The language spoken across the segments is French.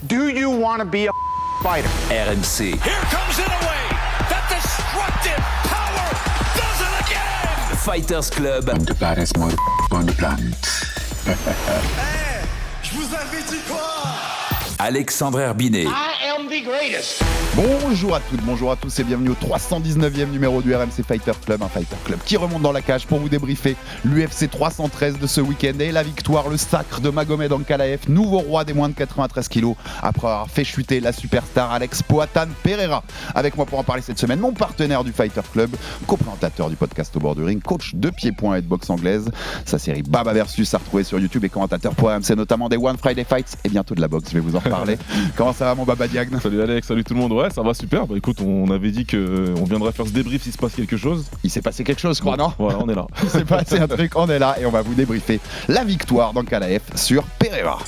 Do you want to be a fighter? RMC. Here comes Inoue. That destructive power does it again. Fighters Club. I'm the baddest motherfucker on the planet. Hey, je vous avais dit quoi? Alexandre Herbinet. I am the greatest. Bonjour à toutes, bonjour à tous et bienvenue au 319e numéro du RMC Fighter Club, un Fighter Club qui remonte dans la cage pour vous débriefer l'UFC 313 de ce week-end et la victoire, le sacre de Magomed Ankalaev, nouveau roi des moins de 93 kilos après avoir fait chuter la superstar Alex Poatan Pereira. Avec moi pour en parler cette semaine, mon partenaire du Fighter Club, co-présentateur du podcast Au bord du ring, coach de pieds-points et de boxe anglaise, sa série Baba Versus à retrouver sur YouTube et commentateur pour RMC notamment des One Friday Fights et bientôt de la boxe, je vais vous en reparler. Comment ça va mon Baba Diagne? Salut Alex, salut tout le monde, ouais ça va super, bah écoute on avait dit qu'on viendrait faire ce débrief s'il se passe quelque chose. Il s'est passé quelque chose je crois, non? Voilà, on est là. Il s'est passé un truc, on est là et on va vous débriefer la victoire d'Ankalaev sur Pereira.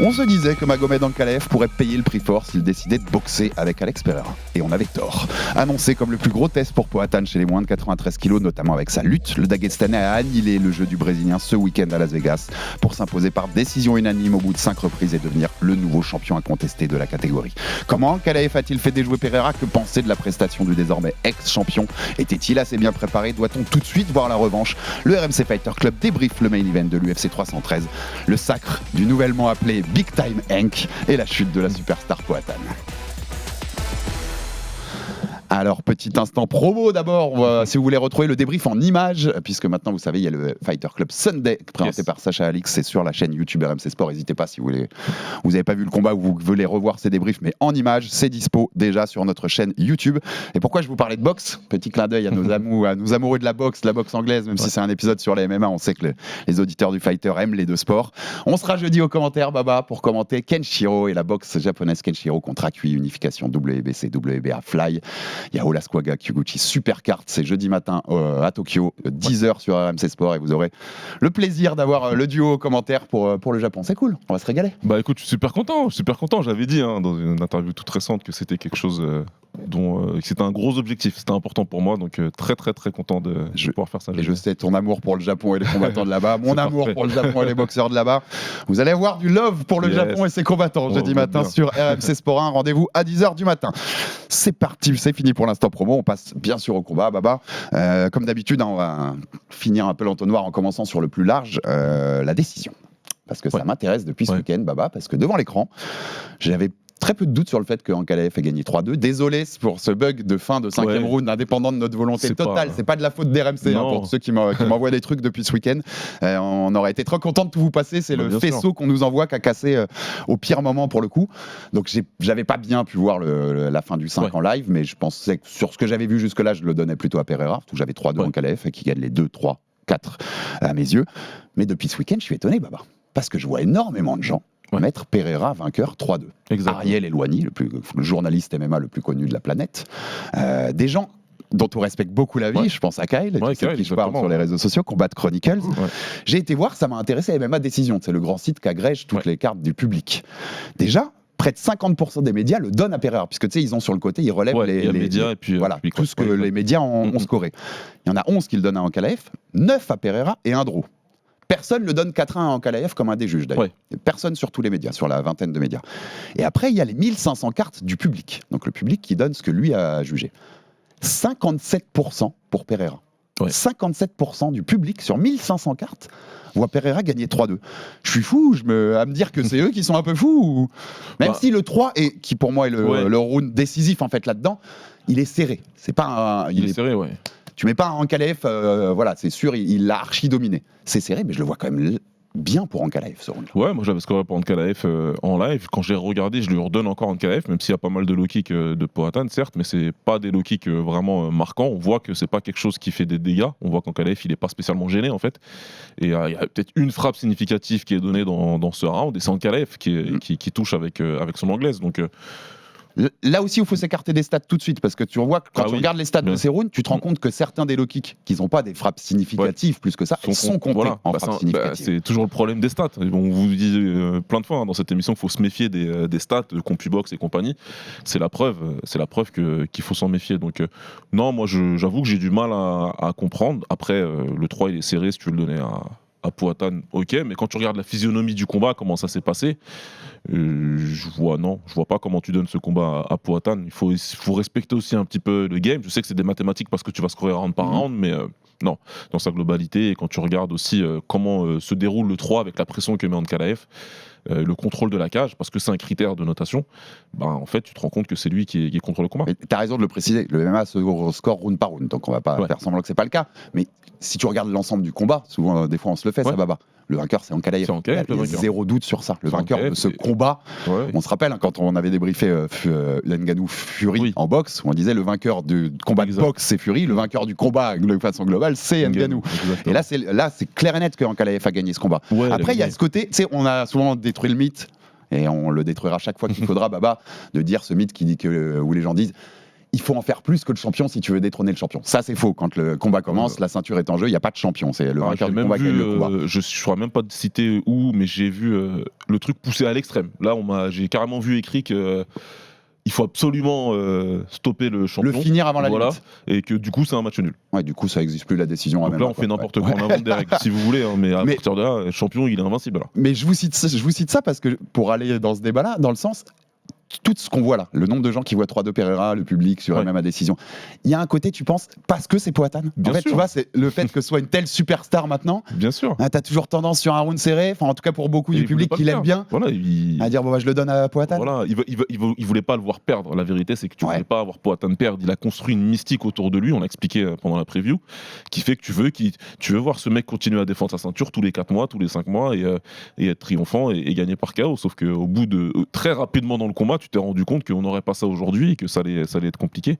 On se disait que Magomed Ankalaev pourrait payer le prix fort s'il décidait de boxer avec Alex Pereira. Et on avait tort. Annoncé comme le plus gros test pour Poatan chez les moins de 93 kilos, notamment avec sa lutte, le Dagestanais a annihilé le jeu du Brésilien ce week-end à Las Vegas pour s'imposer par décision unanime au bout de 5 reprises et devenir le nouveau champion incontesté de la catégorie. Comment Ankalaev a-t-il fait déjouer Pereira? Que penser de la prestation du désormais ex-champion? Était-il assez bien préparé? Doit-on tout de suite voir la revanche? Le RMC Fighter Club débriefe le main event de l'UFC 313, le sacre du nouvellement appelé Big Time Hank et la chute de la superstar Poatan. Alors, petit instant promo d'abord, si vous voulez retrouver le débrief en images, puisque maintenant vous savez, il y a le Fighter Club Sunday présenté par Sacha Alix, c'est sur la chaîne YouTube RMC Sport, n'hésitez pas si vous n'avez pas vu le combat ou vous voulez revoir ces débriefs, mais en images, c'est dispo déjà sur notre chaîne YouTube. Et pourquoi je vous parlais de boxe? Petit clin d'œil à nos amoureux de la boxe anglaise, même si c'est un épisode sur les MMA, on sait que les auditeurs du Fighter aiment les deux sports. On sera jeudi aux commentaires, Baba, pour commenter Kenshiro et la boxe japonaise Kenshiro contre Akui, unification WBC, WBA Fly. Il y a Olasquaga Kyoguchi, super carte, c'est jeudi matin à Tokyo, 10h sur RMC Sport et vous aurez le plaisir d'avoir le duo aux commentaires pour le Japon. C'est cool, on va se régaler. Bah écoute, je suis super content. J'avais dit dans une interview toute récente que c'était quelque chose que c'était un gros objectif, c'était important pour moi, donc très très très content de pouvoir faire ça. Et je sais ton amour pour le Japon et les combattants de là-bas, mon amour pour le Japon et les boxeurs de là-bas. Vous allez avoir du love pour le Japon et ses combattants jeudi matin sur RMC Sport 1. Rendez-vous à 10h du matin. C'est parti, c'est fini pour l'instant promo. On passe bien sûr au combat, Baba. Comme d'habitude, on va finir un peu l'entonnoir en commençant sur le plus large, la décision. Parce que ça m'intéresse depuis ce week-end, Baba, parce que devant l'écran, j'avais très peu de doutes sur le fait que Ankalaev ait gagné 3-2. Désolé pour ce bug de fin de 5e round, indépendant de notre volonté totale. C'est pas de la faute d'RMC pour ceux qui m'envoient des trucs depuis ce week-end. On aurait été très content de tout vous passer. C'est le faisceau qu'on nous envoie qui a cassé au pire moment pour le coup. Donc j'avais pas bien pu voir la fin du 5 en live, mais je pensais que sur ce que j'avais vu jusque-là, je le donnais plutôt à Pereira. Parce que j'avais 3-2 Ankalaev qui gagne les 2, 3, 4 à mes yeux. Mais depuis ce week-end, je suis étonné, Baba. Parce que je vois énormément de gens mettre Pereira vainqueur 3-2. Exactement. Ariel Elwani, le journaliste MMA le plus connu de la planète. Des gens dont on respecte beaucoup la vie, je pense à Kyle, qui je parle sur les réseaux sociaux, Combat Chronicles. J'ai été voir, ça m'a intéressé à MMA Décision, c'est le grand site qui agrège toutes les cartes du public. Déjà, près de 50% des médias le donnent à Pereira, puisque tu sais, ils ont sur le côté, ils relèvent les médias et puis tout ce que les médias ont scoré. Il y en a 11 qui le donnent à Ankalaev, 9 à Pereira et un draw. Personne ne donne 4-1 à Ankalaev comme un des juges d'ailleurs. Personne sur tous les médias, sur la vingtaine de médias. Et après, il y a les 1500 cartes du public. Donc le public qui donne ce que lui a jugé. 57% pour Pereira. 57% du public sur 1500 cartes voit Pereira gagner 3-2. Je suis fou à me dire que c'est eux qui sont un peu fous. Même si le 3, qui pour moi est le round décisif en fait là-dedans, il est serré. C'est pas il est serré, Tu mets pas un Ankalaev, c'est sûr, il l'a archi dominé. C'est serré, mais je le vois quand même bien pour Ankalaev ce round. Ouais, moi j'avais scoré pour Ankalaev en live. Quand j'ai regardé, je lui redonne encore Ankalaev, même s'il y a pas mal de low kicks de Poatan, certes, mais c'est pas des low kicks vraiment marquants. On voit que c'est pas quelque chose qui fait des dégâts. On voit qu'Ankalaev il est pas spécialement gêné en fait. Et il y a peut-être une frappe significative qui est donnée dans ce round, et c'est Ankalaev qui touche avec son anglaise. Donc Là aussi, il faut s'écarter des stats tout de suite, parce que tu vois, quand tu regardes les stats de ces rounds, tu te rends compte que certains des low kicks, qui n'ont pas des frappes significatives plus que ça, sont comptés en frappes significatives. C'est toujours le problème des stats. On vous dit plein de fois dans cette émission qu'il faut se méfier des stats de CompuBox et compagnie. C'est la preuve qu'il faut s'en méfier. Donc non, moi j'avoue que j'ai du mal à comprendre. Après, le 3 il est serré si tu veux le donner à Powhatan, ok, mais quand tu regardes la physionomie du combat, comment ça s'est passé, je vois pas comment tu donnes ce combat à Powhatan. Il faut respecter aussi un petit peu le game. Je sais que c'est des mathématiques parce que tu vas scorer round par round, mais non, dans sa globalité, et quand tu regardes aussi comment se déroule le 3 avec la pression que met Ankalaev, le contrôle de la cage, parce que c'est un critère de notation, en fait, tu te rends compte que c'est lui qui est contre le combat. Tu as raison de le préciser, le MMA se score round par round, donc on va pas faire semblant que c'est pas le cas. Mais si tu regardes l'ensemble du combat, souvent, des fois on se le fait, ça Baba. Le vainqueur, c'est Ankalaev. Il y a zéro doute sur ça. Le vainqueur de ce combat, on se rappelle, quand on avait débriefé Ngannou Fury en boxe, on disait le vainqueur du combat de boxe, c'est Fury, le vainqueur du combat de façon globale, c'est Ngannou. Et là, c'est clair et net que Ankalaev a gagné ce combat. Après, il y a ce côté, on a souvent détruit le mythe, et on le détruira chaque fois qu'il faudra, Baba, de dire ce mythe qui dit où les gens disent il faut en faire plus que le champion si tu veux détrôner le champion. Ça, c'est faux. Quand le combat commence, la ceinture est en jeu, il n'y a pas de champion. C'est le vainqueur du combat qui gagne le combat. Je ne saurais même pas citer où, mais j'ai vu le truc poussé à l'extrême. Là, j'ai carrément vu écrit que il faut absolument stopper le champion. Le finir avant la limite. Et que du coup, c'est un match nul. Ouais, du coup, ça n'existe plus la décision. Donc là, on fait n'importe quoi, on invente des règles, si vous voulez. Mais à partir de là, le champion, il est invincible. Alors. Mais je vous cite ça parce que pour aller dans ce débat-là, dans le sens... Tout ce qu'on voit là, le nombre de gens qui voient 3-2 Pereira, le public sur MMA Décision, il y a un côté, tu penses, parce que c'est Powhatan. En fait, tu vois, c'est le fait que ce soit une telle superstar maintenant. Bien sûr. T'as toujours tendance sur un round serré, en tout cas pour beaucoup du public qui l'aime bien, à dire je le donne à Powhatan. Voilà, il voulait pas le voir perdre. La vérité, c'est que tu voulais pas avoir Powhatan perdre. Il a construit une mystique autour de lui, on l'a expliqué pendant la preview, qui fait que tu veux voir ce mec continuer à défendre sa ceinture tous les 4 mois, tous les 5 mois et être triomphant et gagner par KO. Sauf qu'au bout de très rapidement dans le combat, tu t'es rendu compte qu'on n'aurait pas ça aujourd'hui et que ça allait être compliqué.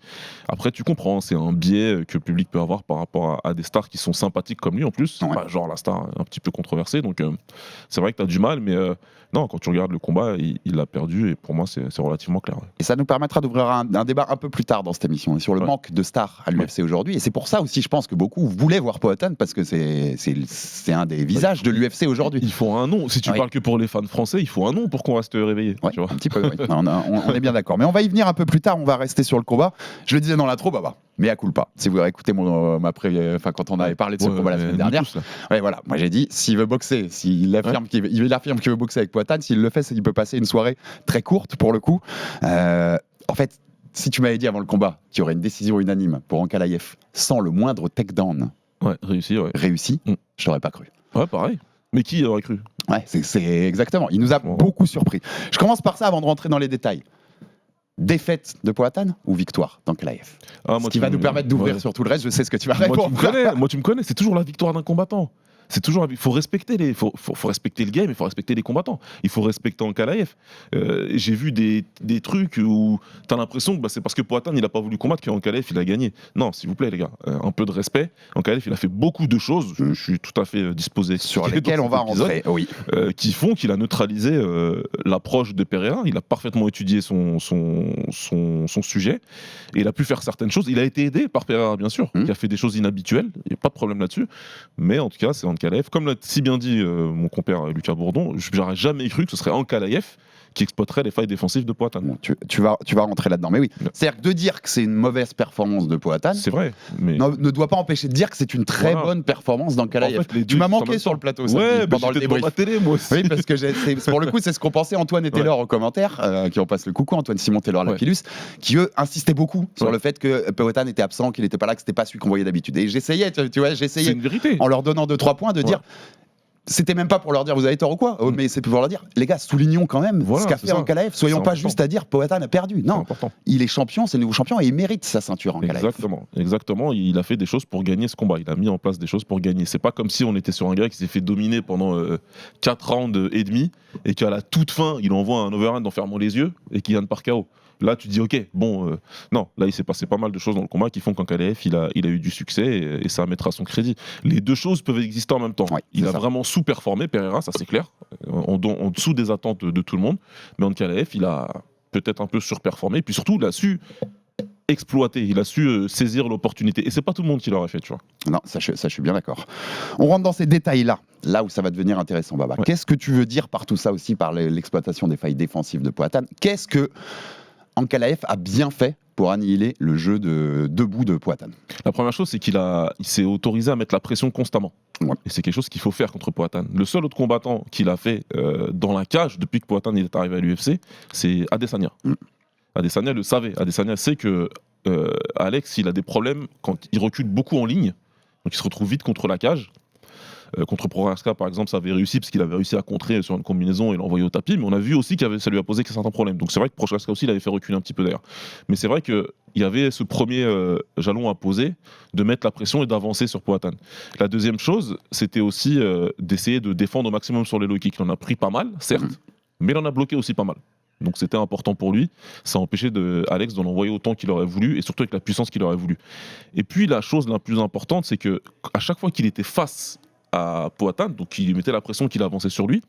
Après, tu comprends, c'est un biais que le public peut avoir par rapport à des stars qui sont sympathiques comme lui en plus, genre la star un petit peu controversée. Donc c'est vrai que tu as du mal, mais non, quand tu regardes le combat, il l'a perdu et pour moi, c'est relativement clair. Ouais. Et ça nous permettra d'ouvrir un débat un peu plus tard dans cette émission sur le manque de stars à l'UFC aujourd'hui. Et c'est pour ça aussi, je pense que beaucoup voulaient voir Powhatan parce que c'est un des visages de l'UFC aujourd'hui. Il faut un nom. Si tu parles que pour les fans français, il faut un nom pour qu'on reste réveillé. Tu vois. Un petit peu, on est bien d'accord. Mais on va y venir un peu plus tard, on va rester sur le combat. Je le disais dans l'intro, mais à culpa. Si vous écoutez quand on avait parlé de ce combat la semaine dernière, moi j'ai dit, s'il veut boxer, s'il affirme qu'il veut boxer avec Powhatan, s'il le fait, c'est qu'il peut passer une soirée très courte pour le coup. En fait, si tu m'avais dit avant le combat qu'il y aurait une décision unanime pour Ankalaev sans le moindre takedown réussi, je t'aurais pas cru. Ouais, pareil. Mais qui aurait cru ? Ouais, c'est exactement. Il nous a beaucoup surpris. Je commence par ça avant de rentrer dans les détails. Défaite de Powhatan ou victoire d'Ankalaev ? Ce qui va nous permettre d'ouvrir sur tout le reste. Je sais ce que tu vas répondre. Moi, tu me connais, c'est toujours la victoire d'un combattant. Il faut respecter faut respecter le game, il faut respecter les combattants. Il faut respecter Ankalaev. J'ai vu des trucs où t'as l'impression que c'est parce que Powhatan il a pas voulu combattre qu'Ankalaev il a gagné. Non, s'il vous plaît les gars, un peu de respect. Ankalaev il a fait beaucoup de choses. Je suis tout à fait disposé sur lesquelles on va rentrer. Qui font qu'il a neutralisé l'approche de Pereira. Il a parfaitement étudié son sujet et il a pu faire certaines choses. Il a été aidé par Pereira bien sûr, qui a fait des choses inhabituelles. Il n'y a pas de problème là-dessus. Mais en tout cas c'est Ankalaev. Comme l'a si bien dit mon compère Lucas Bourdon, je n'aurais jamais cru que ce serait Ankalaev qui exploiterait les failles défensives de Powhatan. Bon, tu vas rentrer là-dedans, mais oui. C'est-à-dire que de dire que c'est une mauvaise performance de Powhatan, c'est vrai, mais ne doit pas empêcher de dire que c'est une très bonne performance d'Ankalaev. En fait, tu m'as manqué sur le plateau pendant le débrief. Dans la télé, moi aussi. Oui, parce que pour le coup, c'est ce qu'ont pensé Antoine et Taylor aux commentaires, qui en passent le coucou, Antoine Simon Taylor Lapillus, qui eux insistaient beaucoup sur le fait que Powhatan était absent, qu'il n'était pas là, que c'était pas celui qu'on voyait d'habitude. Et j'essayais, c'est une vérité. En leur donnant 2-3 points, de dire. C'était même pas pour leur dire vous avez tort ou quoi, mais c'est pour leur dire les gars, soulignons quand même ce qu'a fait Ankalaev. Soyons pas juste à dire Powhatan a perdu. Non, il est champion, c'est le nouveau champion et il mérite sa ceinture Ankalaev. Exactement. Il a fait des choses pour gagner ce combat. Il a mis en place des choses pour gagner. C'est pas comme si on était sur un gars qui s'est fait dominer pendant 4 rounds et demi et qu'à la toute fin il envoie un overhand en fermant les yeux et qu'il gagne par KO. Là, tu dis, ok, non, là, il s'est passé pas mal de choses dans le combat qui font qu'Ankalaev, il a eu du succès et ça mettra son crédit. Les deux choses peuvent exister en même temps. Il a vraiment sous-performé, Pereira, ça c'est clair, en dessous des attentes de tout le monde. Mais Ankalaev, il a peut-être un peu surperformé. Et puis surtout, il a su exploiter, il a su saisir l'opportunité. Et c'est pas tout le monde qui l'aurait fait, tu vois. Non, ça je suis bien d'accord. On rentre dans ces détails-là, là où ça va devenir intéressant, Baba. Qu'est-ce que tu veux dire par tout ça aussi, par l'exploitation des failles défensives de Powhatan ? Qu'est-ce que Ankalaev a bien fait pour annihiler le jeu de debout de Poatan? La première chose, c'est qu'il s'est autorisé à mettre la pression constamment. Ouais. Et c'est quelque chose qu'il faut faire contre Poatan. Le seul autre combattant qu'il a fait dans la cage depuis que Poatan est arrivé à l'UFC, c'est Adesanya. Adesanya le savait. Adesanya sait que Alex, il a des problèmes quand il recule beaucoup en ligne. Donc il se retrouve vite contre la cage. Contre Prochaska, par exemple, ça avait réussi parce qu'il avait réussi à contrer sur une combinaison et l'envoyer au tapis. Mais on a vu aussi que ça lui a posé certains problèmes. Donc c'est vrai que Prochaska aussi, il avait fait reculer un petit peu d'ailleurs. Mais c'est vrai qu'il y avait ce premier jalon à poser de mettre la pression et d'avancer sur Poatan. La deuxième chose, c'était aussi d'essayer de défendre au maximum sur les low kicks. Il en a pris pas mal, certes, mais il en a bloqué aussi pas mal. Donc c'était important pour lui. Ça a empêché Alex de l'envoyer autant qu'il aurait voulu et surtout avec la puissance qu'il aurait voulu. Et puis la chose la plus importante, c'est que à chaque fois qu'il était face à Poatan, donc il mettait la pression qu'il avançait sur lui,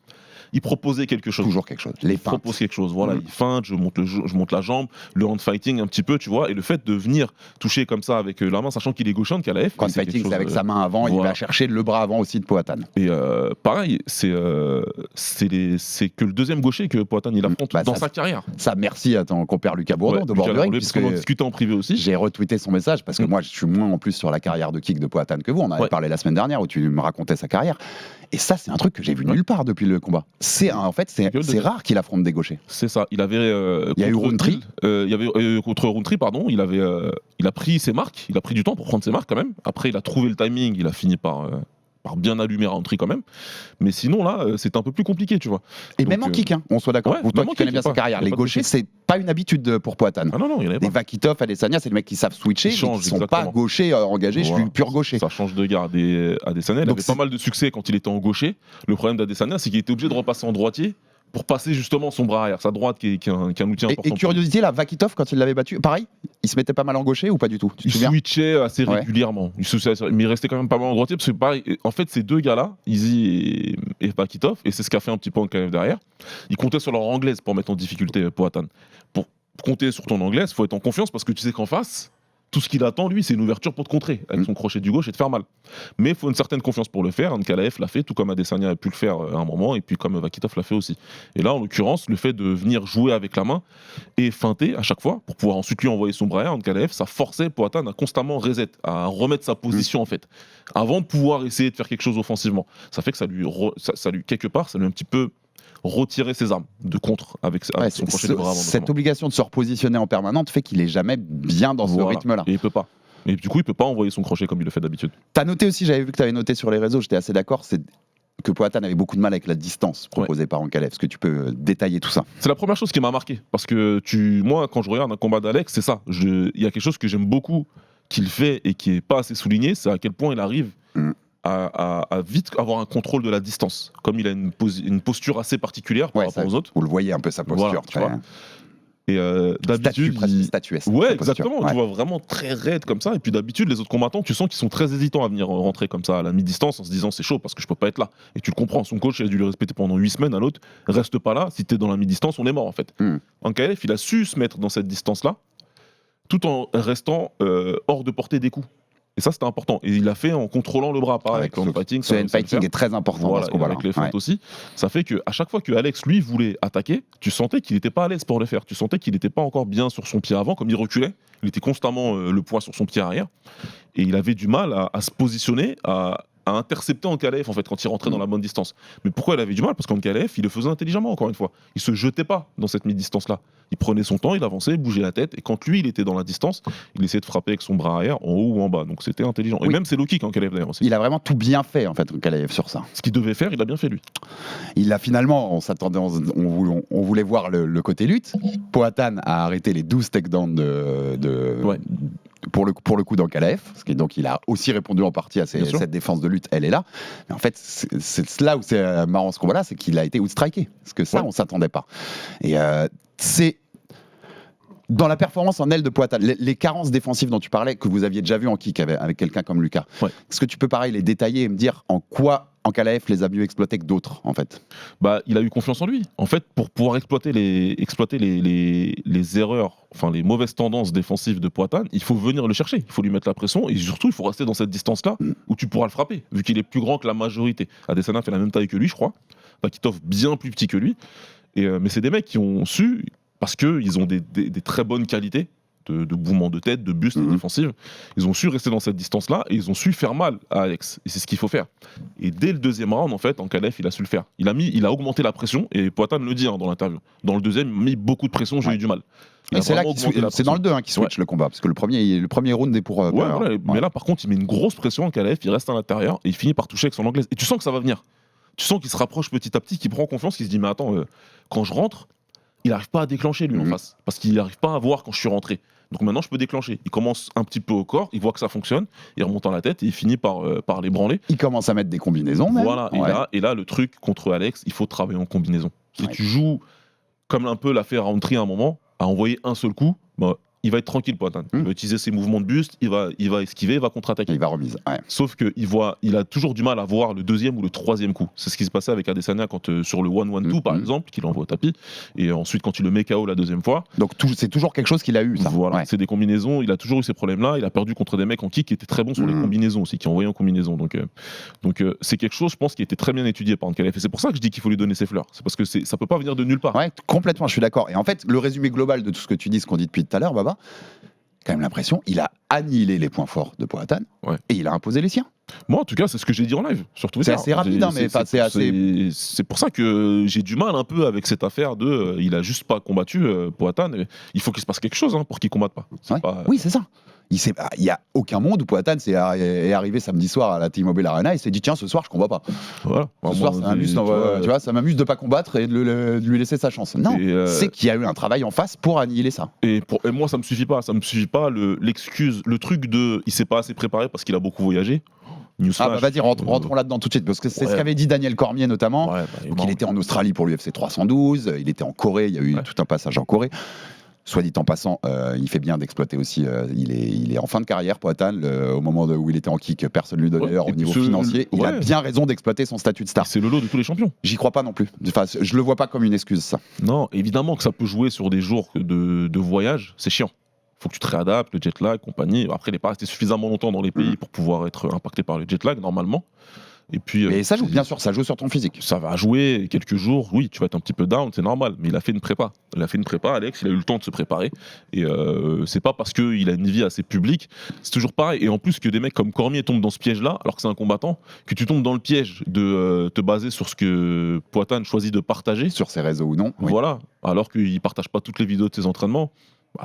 il proposait quelque chose. Toujours quelque chose. Les Il feintes. propose quelque chose. Voilà, il feinte, je monte la jambe, le hand fighting un petit peu, tu vois. Et le fait de venir toucher comme ça avec la main, sachant qu'il est gauchant, Ankalaev. Hand fighting, c'est avec sa main avant, il va chercher le bras avant aussi de Poatan. Et pareil, c'est que le deuxième gaucher que Poatan il affronte dans sa carrière. Ça, merci à ton compère Lucas Bourdon de Bordeaux, puisque on en discutait en privé aussi. J'ai retweeté son message parce que moi, je suis moins en plus sur la carrière de kick de Poatan que vous. On en avait parlé la semaine dernière où tu me racontais sa carrière. Et ça, c'est un truc que j'ai vu nulle part depuis le combat. En fait, c'est rare qu'il affronte des gauchers. C'est ça. Il avait. Il y a eu Rountree. Il y avait contre Rountree, pardon. Il a pris ses marques. Il a pris du temps pour prendre ses marques quand même. Après, il a trouvé le timing. Il a fini par bien allumer Rountree quand même. Mais sinon, là, c'est un peu plus compliqué, tu vois. Et donc, même en kick, hein, on soit d'accord. Ouais, toi qui connais bien sa carrière, les gauchers, c'est pas une habitude pour Poatan. Ah non, il y en avait pas. Les Vakitov, Adesanya, c'est les mecs qui savent switcher, mais qui sont pas gauchers engagés. Je suis pur gaucher. Ça change de garde. Adesanya, il avait pas mal de succès quand il était en gaucher. Le problème d'Adesanya, c'est qu'il était obligé de repasser en droitier pour passer justement son bras arrière, sa droite qui est un outil important. Et curiosité, là, Vakitov, quand il l'avait battu, pareil, il se mettait pas mal en gaucher ou pas du tout? Il switchait assez régulièrement, mais il restait quand même pas mal en droitier parce que pareil, en fait, ces deux gars-là, Izzy et Vakitov, et c'est ce qu'a fait un petit peu Ankalaev derrière, ils comptaient sur leur anglaise pour mettre en difficulté Poatan. Pour compter sur ton anglaise, il faut être en confiance parce que tu sais qu'en face, tout ce qu'il attend, lui, c'est une ouverture pour te contrer avec son crochet du gauche et te faire mal. Mais il faut une certaine confiance pour le faire. Ankalaev l'a fait, tout comme Adesanya a pu le faire à un moment, et puis comme Vakitov l'a fait aussi. Et là, en l'occurrence, le fait de venir jouer avec la main et feinter à chaque fois, pour pouvoir ensuite lui envoyer son bras arrière, Ankalaev, ça forçait Poatan à constamment reset, à remettre sa position en fait, avant de pouvoir essayer de faire quelque chose offensivement. Ça fait que ça lui quelque part, ça lui a un petit peu retirer ses armes de contre avec son crochet de bras avant. Cette obligation de se repositionner en permanence fait qu'il est jamais bien dans ce rythme-là. Et il peut pas. Et du coup, il peut pas envoyer son crochet comme il le fait d'habitude. T'as noté aussi, j'avais vu que t'avais noté sur les réseaux, j'étais assez d'accord, c'est que Poatan avait beaucoup de mal avec la distance proposée par Ankalaev. Est-ce que tu peux détailler tout ça? C'est la première chose qui m'a marqué. Parce que moi, quand je regarde un combat d'Alex, c'est ça. Il y a quelque chose que j'aime beaucoup qu'il fait et qui est pas assez souligné, c'est à quel point il arrive à vite avoir un contrôle de la distance. Comme il a une posture assez particulière par rapport aux autres. Vous le voyez un peu sa posture. Voilà, tu vois. Et d'habitude, statuesque. Ouais, exactement. Tu vois vraiment très raide comme ça. Et puis d'habitude, les autres combattants, tu sens qu'ils sont très hésitants à venir rentrer comme ça à la mi-distance en se disant c'est chaud parce que je peux pas être là. Et tu le comprends. Son coach a dû le respecter pendant 8 semaines. À l'autre, reste pas là. Si t'es dans la mi-distance, on est mort en fait. Ankalaev, il a su se mettre dans cette distance-là, tout en restant hors de portée des coups. Et ça, c'était important. Et il l'a fait en contrôlant le bras. Pareil, avec le hand-fighting. Ce hand-fighting est très important dans ce combat-là. Avec les feintes aussi. Ça fait qu'à chaque fois que Alex, lui, voulait attaquer, tu sentais qu'il n'était pas à l'aise pour le faire. Tu sentais qu'il n'était pas encore bien sur son pied avant, comme il reculait. Il était constamment le poids sur son pied arrière. Et il avait du mal à se positionner, à intercepter Ankalaev en fait quand il rentrait dans la bonne distance. Mais pourquoi il avait du mal? Parce qu'Ankalaev, il le faisait intelligemment, encore une fois. Il se jetait pas dans cette mi-distance là. Il prenait son temps, il avançait, bougeait la tête, et quand lui il était dans la distance, il essayait de frapper avec son bras arrière en haut ou en bas. Donc c'était intelligent. Et même c'est low kick Ankalaev d'ailleurs aussi. Il a vraiment tout bien fait en fait Ankalaev sur ça. Ce qu'il devait faire, il a bien fait lui. Il a finalement, on s'attendait, on voulait voir le côté lutte. Poatan a arrêté les 12 takedowns pour le coup d'Ankalaev, donc il a aussi répondu en partie à cette défense de lutte, elle est là. Mais en fait, c'est là où c'est marrant ce combat-là, c'est qu'il a été outstriké, parce que ça, on s'attendait pas. Et c'est dans la performance en aile de Poatan, les carences défensives dont tu parlais, que vous aviez déjà vu en kick avec quelqu'un comme Lucas, est-ce que tu peux pareil les détailler et me dire en quoi Ankalaev les a mieux exploités que d'autres en fait? Il a eu confiance en lui. En fait, pour pouvoir exploiter les erreurs, enfin les mauvaises tendances défensives de Poatan, il faut venir le chercher, il faut lui mettre la pression et surtout il faut rester dans cette distance-là où tu pourras le frapper, vu qu'il est plus grand que la majorité. Adesanya fait la même taille que lui, je crois. Vakitov bien plus petit que lui. Mais c'est des mecs qui ont su. parce qu'ils ont des très bonnes qualités de mouvement de tête, de buste, de défensive. Ils ont su rester dans cette distance-là et ils ont su faire mal à Alex. Et c'est ce qu'il faut faire. Et dès le deuxième round, en fait, Ankalaev, il a su le faire. Il a augmenté la pression et Poatan le dit dans l'interview. Dans le deuxième, il a mis beaucoup de pression, j'ai eu du mal. Et c'est là c'est dans le 2 qui switch le combat, parce que le premier round est pour. Mais là, par contre, il met une grosse pression Ankalaev, il reste à l'intérieur et il finit par toucher avec son anglaise. Et tu sens que ça va venir. Tu sens qu'il se rapproche petit à petit, qu'il prend confiance, qu'il se dit mais attends, quand je rentre, il n'arrive pas à déclencher lui en face, parce qu'il n'arrive pas à voir quand je suis rentré. Donc maintenant je peux déclencher. Il commence un petit peu au corps, il voit que ça fonctionne, il remonte à la tête et il finit par l'ébranler. Il commence à mettre des combinaisons. Même. Voilà. Et là le truc contre Alex, il faut travailler en combinaison. Si tu joues comme un peu l'a fait Roundtree à un moment, à envoyer un seul coup, il va être tranquille Poatan. Il va utiliser ses mouvements de buste, il va esquiver, il va contre-attaquer. Il va remise. Sauf qu'il a toujours du mal à voir le deuxième ou le troisième coup. C'est ce qui se passait avec Adesanya quand sur le 1-1-2 par exemple, qu'il envoie au tapis. Et ensuite quand il le met KO la deuxième fois. Donc c'est toujours quelque chose qu'il a eu ça. Voilà, c'est des combinaisons. Il a toujours eu ces problèmes-là. Il a perdu contre des mecs en kick qui étaient très bons sur les combinaisons aussi, qui envoyaient en combinaison. Donc c'est quelque chose, je pense, qui était très bien étudié par Ankalaev. Et c'est pour ça que je dis qu'il faut lui donner ses fleurs. C'est parce que ça peut pas venir de nulle part. Ouais, complètement, je suis d'accord. Et en fait, le résumé global de tout ce que tu dis, ce qu'on dit depuis tout à l'heure, Baba, quand même l'impression, il a annihilé les points forts de Poatan et il a imposé les siens. Moi, en tout cas, c'est ce que j'ai dit en live sur Twitter. C'est assez rapide, mais c'est assez. C'est pour ça que j'ai du mal un peu avec cette affaire de. Il a juste pas combattu Poatan. Il faut qu'il se passe quelque chose pour qu'il combatte pas. Oui, c'est ça. Il n'y a aucun monde où Poatan est arrivé samedi soir à la T-Mobile Arena et s'est dit tiens, ce soir je combats pas. Voilà. Ce soir ça m'amuse de pas combattre et de lui laisser sa chance. Non, c'est qu'il y a eu un travail en face pour annihiler ça. Et moi ça me suffit pas. Ça me suffit pas l'excuse, le truc de il s'est pas assez préparé parce qu'il a beaucoup voyagé. Vas-y, rentrons là-dedans tout de suite, parce que c'est ce qu'avait dit Daniel Cormier notamment. Donc, il était en Australie pour l'UFC 312, il était en Corée, il y a eu tout un passage en Corée. Soit dit en passant, il fait bien d'exploiter aussi. Il est en fin de carrière, Poatan. Au moment où il était en kick, personne ne lui donnait l'heure au niveau financier. Il a bien raison d'exploiter son statut de star. C'est le lot de tous les champions. J'y crois pas non plus. Enfin, je le vois pas comme une excuse, ça. Non, évidemment que ça peut jouer sur des jours de voyage. C'est chiant. Faut que tu te réadaptes, le jet lag, compagnie. Après, il n'est pas resté suffisamment longtemps dans les pays pour pouvoir être impacté par le jet lag, normalement. Et puis, mais ça joue, bien sûr, ça joue sur ton physique. Ça va jouer quelques jours, oui, tu vas être un petit peu down, c'est normal, mais il a fait une prépa. Alex, il a eu le temps de se préparer. Et c'est pas parce qu'il a une vie assez publique, c'est toujours pareil. Et en plus que des mecs comme Cormier tombent dans ce piège-là, alors que c'est un combattant, que tu tombes dans le piège de te baser sur ce que Poatan choisit de partager. Sur ses réseaux ou non. Voilà, alors qu'il partage pas toutes les vidéos de ses entraînements.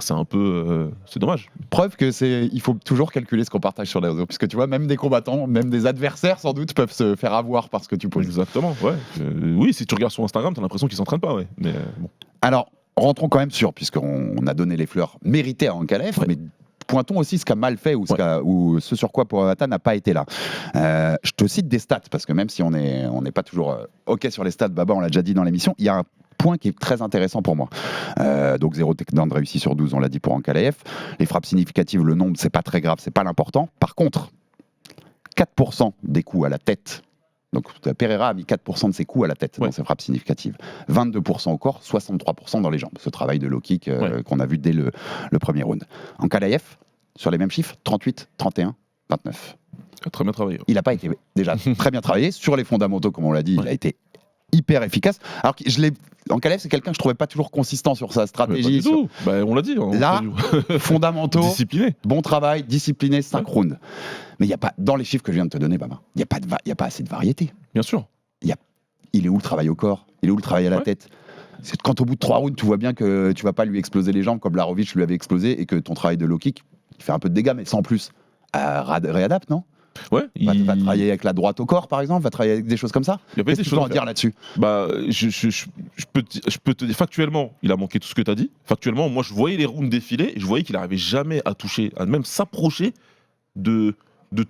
C'est un peu. C'est dommage. Preuve il faut toujours calculer ce qu'on partage sur les réseaux. Puisque tu vois, même des combattants, même des adversaires sans doute, peuvent se faire avoir par ce que tu poses. Exactement, ouais. Oui, si tu regardes sur Instagram, t'as l'impression qu'ils s'entraînent pas, ouais. Mais bon. Alors, rentrons quand même puisqu'on a donné les fleurs méritées à Ankalaev, mais pointons aussi ce qu'a mal fait ou ce sur quoi Poatan n'a pas été là. Je te cite des stats, parce que même si on n'est pas toujours OK sur les stats, Baba, on l'a déjà dit dans l'émission, il y a un point qui est très intéressant pour moi. Donc 0 takedown réussi sur 12, on l'a dit pour Ankalaev. Les frappes significatives, le nombre, c'est pas très grave, c'est pas l'important. Par contre, 4% des coups à la tête. Donc Pereira a mis 4% de ses coups à la tête dans ses frappes significatives. 22% au corps, 63% dans les jambes. Ce travail de low kick qu'on a vu dès le premier round. Ankalaev, sur les mêmes chiffres, 38, 31, 29. Très bien travaillé. Il n'a pas été déjà très bien travaillé. Sur les fondamentaux, comme on l'a dit, il a été hyper efficace. Alors que Ankalaev, c'est quelqu'un que je trouvais pas toujours consistant sur sa stratégie. On l'a dit. Là, fondamentaux, discipliné. Bon travail, discipliné, synchrone. Mais il y a pas, dans les chiffres que je viens de te donner, Baba, il y a pas assez de variété. Bien sûr. Il est où le travail au corps? Il est où le travail à la tête? C'est quand au bout de 3 rounds, tu vois bien que tu vas pas lui exploser les jambes comme Blachowicz lui avait explosé et que ton travail de low kick, il fait un peu de dégâts, mais sans plus. Réadapte, non? Ouais, va travailler avec la droite au corps, par exemple, va travailler avec des choses comme ça. Il y a Qu'est-ce que tu peux en dire là-dessus? Je peux te dire, factuellement, il a manqué tout ce que tu as dit. Factuellement, moi, je voyais les rounds défiler et je voyais qu'il n'arrivait jamais à toucher, à même s'approcher de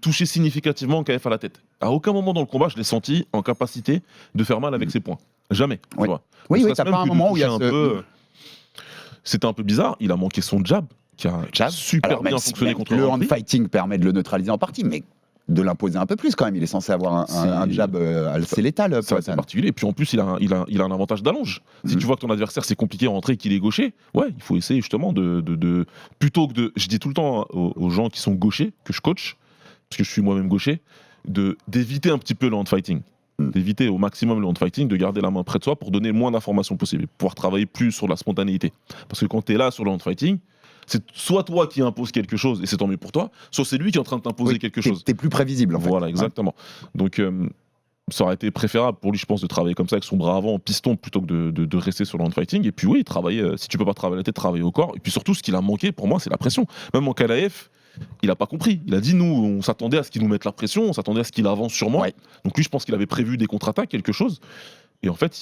toucher significativement Ankalaev à la tête. À aucun moment dans le combat, je l'ai senti en capacité de faire mal avec ses poings. Jamais. Oui, tu vois. oui, t'as pas un moment où il y a C'était un peu bizarre, il a manqué son jab, qui a super bien fonctionné contre le hand-fighting permet de le neutraliser en partie, mais de l'imposer un peu plus quand même. Il est censé avoir un jab assez létal. C'est particulier. Et puis en plus, il a un avantage d'allonge. Si tu vois que ton adversaire c'est compliqué à rentrer et qu'il est gaucher, il faut essayer justement plutôt que de. Je dis tout le temps aux gens qui sont gauchers, que je coach, parce que je suis moi-même gaucher, d'éviter un petit peu le hand-fighting. d'éviter au maximum le hand fighting, de garder la main près de soi pour donner le moins d'informations possible, pouvoir travailler plus sur la spontanéité. Parce que quand tu es là sur le hand fighting, c'est soit toi qui imposes quelque chose et c'est tant mieux pour toi, soit c'est lui qui est en train de t'imposer quelque chose. T'es plus prévisible en fait. Voilà, exactement. Donc ça aurait été préférable pour lui, je pense, de travailler comme ça avec son bras avant en piston plutôt que de rester sur le hand fighting. Et puis oui, travailler, si tu peux pas travailler la tête, travailler au corps. Et puis surtout, ce qu'il a manqué pour moi, c'est la pression. Même en Kalaev, il a pas compris. Il a dit, nous, on s'attendait à ce qu'il nous mette la pression, on s'attendait à ce qu'il avance sur moi. Ouais. Donc lui, je pense qu'il avait prévu des contre-attaques, quelque chose. Et en fait,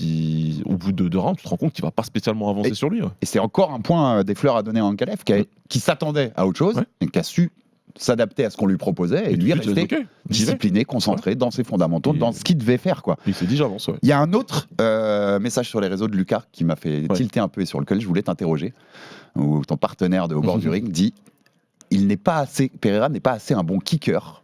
au bout de 2 rounds, tu te rends compte qu'il va pas spécialement avancer sur lui. Ouais. Et c'est encore un point des fleurs à donner à Ankalaev qui s'attendait à autre chose et qui a su s'adapter à ce qu'on lui proposait et lui rester discipliné, concentré dans ses fondamentaux, dans ce qu'il devait faire. Quoi. Il s'est dit j'avance. Il y a un autre message sur les réseaux de Lucas qui m'a fait tilter un peu et sur lequel je voulais t'interroger, où ton partenaire de Au bord du ring dit Pereira n'est pas assez un bon kicker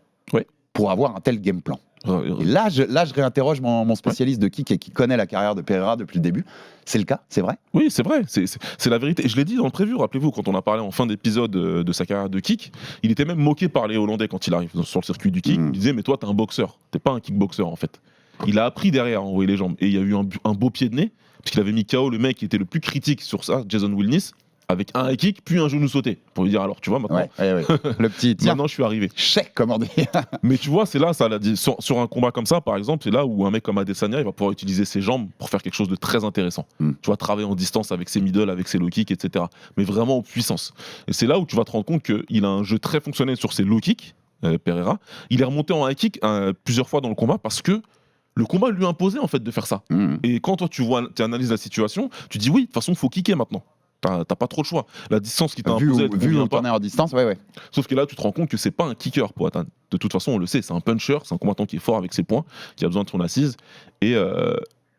pour avoir un tel game plan. Et là, je réinterroge mon spécialiste de kick et qui connaît la carrière de Pereira depuis le début. C'est le cas, c'est vrai ? Oui, c'est vrai, c'est la vérité. Je l'ai dit dans le prévu, rappelez-vous, quand on a parlé en fin d'épisode de sa carrière de kick, il était même moqué par les Hollandais quand il arrive sur le circuit du kick. Il disait, mais toi, t'es un boxeur, t'es pas un kickboxer en fait. Il a appris derrière à envoyer les jambes. Et il y a eu un beau pied de nez, parce qu'il avait mis KO le mec qui était le plus critique sur ça, Jason Wilnis, avec un high kick, puis un genou sauté. Pour lui dire, alors tu vois, maintenant, le petit tiens, maintenant je suis arrivé. Chèque, comme on dit. Mais tu vois, c'est là, ça l'a dit. Sur un combat comme ça, par exemple, c'est là où un mec comme Adesanya, il va pouvoir utiliser ses jambes pour faire quelque chose de très intéressant. Tu vois, travailler en distance avec ses middle, avec ses low kicks, etc. Mais vraiment en puissance. Et c'est là où tu vas te rendre compte qu'il a un jeu très fonctionnel sur ses low kicks, Pereira. Il est remonté en high kick plusieurs fois dans le combat parce que le combat lui imposait en fait de faire ça. Et quand toi tu analyses la situation, tu dis oui, de toute façon, il faut kicker maintenant. T'as pas trop le choix. La distance qui t'a imposée, vu où t'en es en distance, ouais. Sauf que là, tu te rends compte que c'est pas un kicker pour atteindre. De toute façon, on le sait, c'est un puncher, c'est un combattant qui est fort avec ses poings, qui a besoin de son assise. Et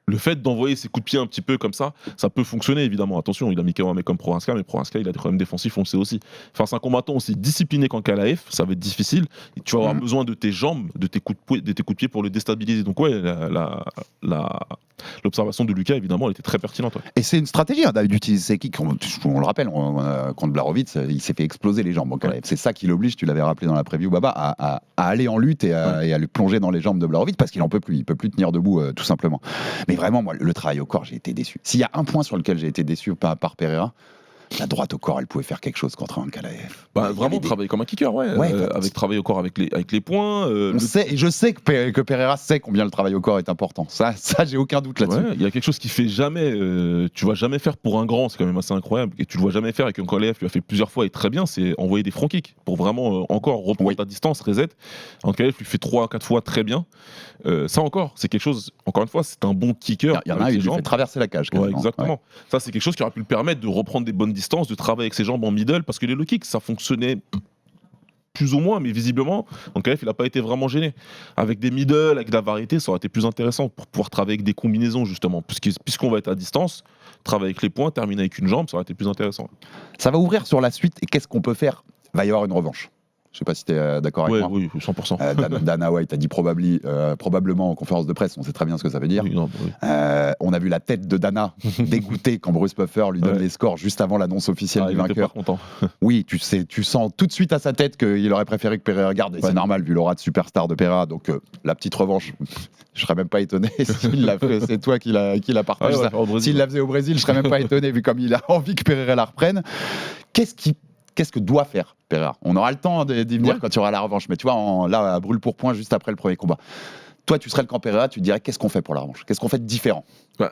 le fait d'envoyer ses coups de pied un petit peu comme ça peut fonctionner évidemment. Attention, il a mis KO un mec comme Prohaska, mais Prohaska, il a des problèmes défensifs, on le sait aussi. Enfin, c'est un combattant aussi discipliné qu'en Kalaev, ça va être difficile. Tu vas avoir besoin de tes jambes, de tes coups de pied pour le déstabiliser. Donc ouais, l'observation de Lucas, évidemment, elle était très pertinente. Ouais. Et c'est une stratégie d'utiliser ses kicks. On le rappelle, contre Blachowicz, il s'est fait exploser les jambes en Kalaev. C'est ça qui l'oblige, tu l'avais rappelé dans la preview, Baba, à aller en lutte et à lui plonger dans les jambes de Blachowicz parce qu'il en peut plus. Il peut plus tenir debout, tout simplement. Mais vraiment, moi, le travail au corps, j'ai été déçu. S'il y a un point sur lequel j'ai été déçu par Pereira, la droite au corps, elle pouvait faire quelque chose contre un Kalaev. Vraiment travailler comme un kicker, avec travailler au corps avec les points. Je sais que Pereira sait combien le travail au corps est important. Ça j'ai aucun doute là-dessus. Il y a quelque chose qu'il fait jamais. Tu vas jamais faire pour un grand, c'est quand même assez incroyable. Et tu le vois jamais faire et qu'un Kalaev lui a fait plusieurs fois et très bien, c'est envoyer des front kicks pour vraiment encore reprendre ta distance, reset. Un Kalaev lui fait 3-4 fois très bien. Ça encore, c'est quelque chose. Encore une fois, c'est un bon kicker. Il y en a un, il lui fait traverser la cage. Exactement. Ouais. Ça, c'est quelque chose qui aurait pu le permettre de reprendre des bonnes distances, de travailler avec ses jambes en middle, parce que les low kicks, ça fonctionnait plus ou moins, mais visiblement, en Kalaev, il n'a pas été vraiment gêné. Avec des middle, avec de la variété, ça aurait été plus intéressant pour pouvoir travailler avec des combinaisons, justement. Puisqu'on va être à distance, travailler avec les poings, terminer avec une jambe, ça aurait été plus intéressant. Ça va ouvrir sur la suite, et qu'est-ce qu'on peut faire ? Il va y avoir une revanche. Je ne sais pas si tu es d'accord avec moi. Oui, 100%. Dana White a dit probablement en conférence de presse, on sait très bien ce que ça veut dire. Oui. On a vu la tête de Dana dégoûtée quand Bruce Buffer lui donne les scores juste avant l'annonce officielle du vainqueur. Pas content. Oui, tu sens tout de suite à sa tête qu'il aurait préféré que Pereira garde, et c'est normal vu l'aura de superstar de Pereira. Donc la petite revanche, je serais même pas étonné s'il l'a fait. C'est toi qui l'a partagé. S'il la faisait au Brésil, je serais même pas étonné vu comme il a envie que Pereira la reprenne. Qu'est-ce que doit faire Pereira ? On aura le temps d'y venir quand il y aura la revanche, mais tu vois, là, à brûle pour point, juste après le premier combat. Toi, tu serais le camp Pereira, tu te dirais qu'est-ce qu'on fait pour la revanche ? Qu'est-ce qu'on fait de différent ?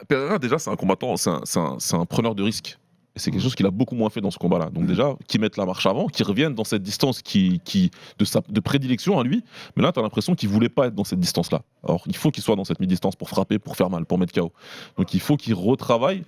Pereira, déjà, c'est un combattant, c'est un preneur de risque. Et c'est quelque chose qu'il a beaucoup moins fait dans ce combat-là. Donc déjà, qu'il mette la marche avant, qu'il revienne dans cette distance de prédilection à lui. Mais là, tu as l'impression qu'il voulait pas être dans cette distance-là. Alors, il faut qu'il soit dans cette mi-distance pour frapper, pour faire mal, pour mettre KO. Donc, il faut qu'il retravaille.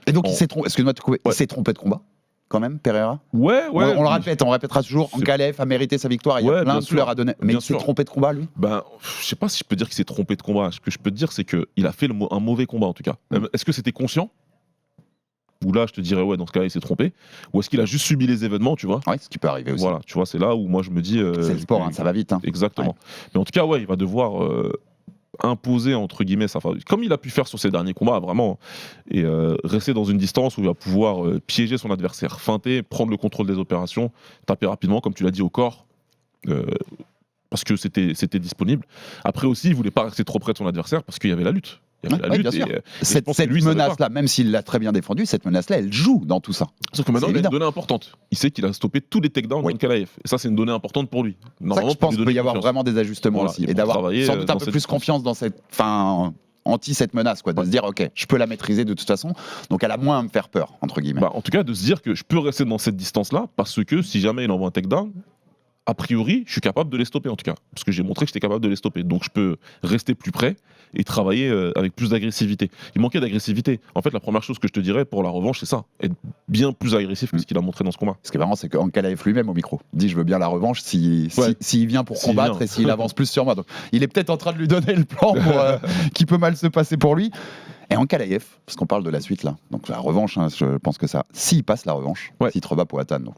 Et donc, il s'est trompé de combat quand même, Pereira. Ouais. On le répète, on répétera toujours. Ankalaev a mérité sa victoire. Il y a plein de fleurs à donner. Mais il s'est trompé de combat, lui. Je sais pas si je peux dire qu'il s'est trompé de combat. Ce que je peux te dire, c'est qu'il a fait un mauvais combat, en tout cas. Est-ce que c'était conscient ? Ou là, je te dirais, dans ce cas-là, il s'est trompé. Ou est-ce qu'il a juste subi les événements, tu vois ? Oui, ce qui peut arriver aussi. Voilà, tu vois, c'est là où moi je me dis. C'est le sport, ça va vite. Exactement. Ouais. Mais en tout cas, il va devoir. Imposer entre guillemets sa faveur, comme il a pu faire sur ses derniers combats vraiment, et rester dans une distance où il va pouvoir piéger son adversaire, feinter, prendre le contrôle des opérations, taper rapidement comme tu l'as dit au corps, parce que c'était disponible. Après aussi, il voulait pas rester trop près de son adversaire parce qu'il y avait la lutte. Il y avait la lutte. bien sûr. Et je Cette pense que lui, il savait menace-là, même s'il l'a très bien défendue, cette menace-là, elle joue dans tout ça. Sauf que maintenant, C'est il a une évident. donnée importante. Il sait qu'il a stoppé tous les takedowns Oui. dans le KLAF. Et ça, c'est une donnée importante pour lui. C'est ça que Normalement, je pense pour lui qu'il peut donner y avoir confiance. vraiment des ajustements Voilà, aussi. et Et d'avoir travailler, sans doute un dans peu cette plus confiance dans cette. Enfin, anti cette menace, quoi. De se dire, ok, je peux la maîtriser de toute façon, donc elle a moins à me faire peur, entre guillemets. Bah, en tout cas, de se dire que je peux rester dans cette distance-là parce que si jamais il envoie un takedown, a priori, je suis capable de les stopper en tout cas. Parce que j'ai montré que j'étais capable de les stopper. Donc je peux rester plus près et travailler avec plus d'agressivité. Il manquait d'agressivité. En fait, la première chose que je te dirais pour la revanche, c'est ça. Être bien plus agressif que ce qu'il a montré dans ce combat. Ce qui est marrant, c'est qu'Ankalaev lui-même au micro dit je veux bien la revanche s'il vient pour S'il combattre vient. et s'il avance plus sur moi. Donc, il est peut-être en train de lui donner le plan pour, qui peut mal se passer pour lui. Et Ankalaev, parce qu'on parle de la suite là, donc la revanche, hein, je pense que ça, s'il passe la revanche, Ouais. s'il te rebat Poatan, donc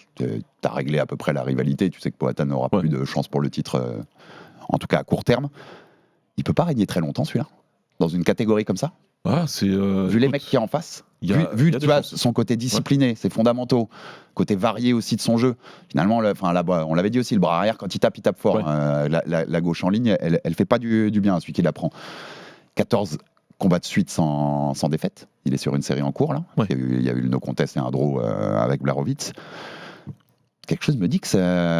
t'as réglé à peu près la rivalité, tu sais que Poatan n'aura Ouais. plus de chance pour le titre, en tout cas à court terme. Il peut pas régner très longtemps celui-là, dans une catégorie comme ça, Ah, c'est. vu les mecs qui en face. il y a- Vu il y a tu des vois, chances. son côté discipliné, ses fondamentaux, côté varié aussi de son jeu. Finalement, là-bas, on l'avait dit aussi, le bras arrière, quand il tape fort. Ouais. La gauche en ligne, elle fait pas du bien à celui qui la prend. 14 combats de suite sans défaite. Il est sur une série en cours, là. Ouais. Il y a eu le no contest et un draw avec Blachowicz. Quelque chose me dit que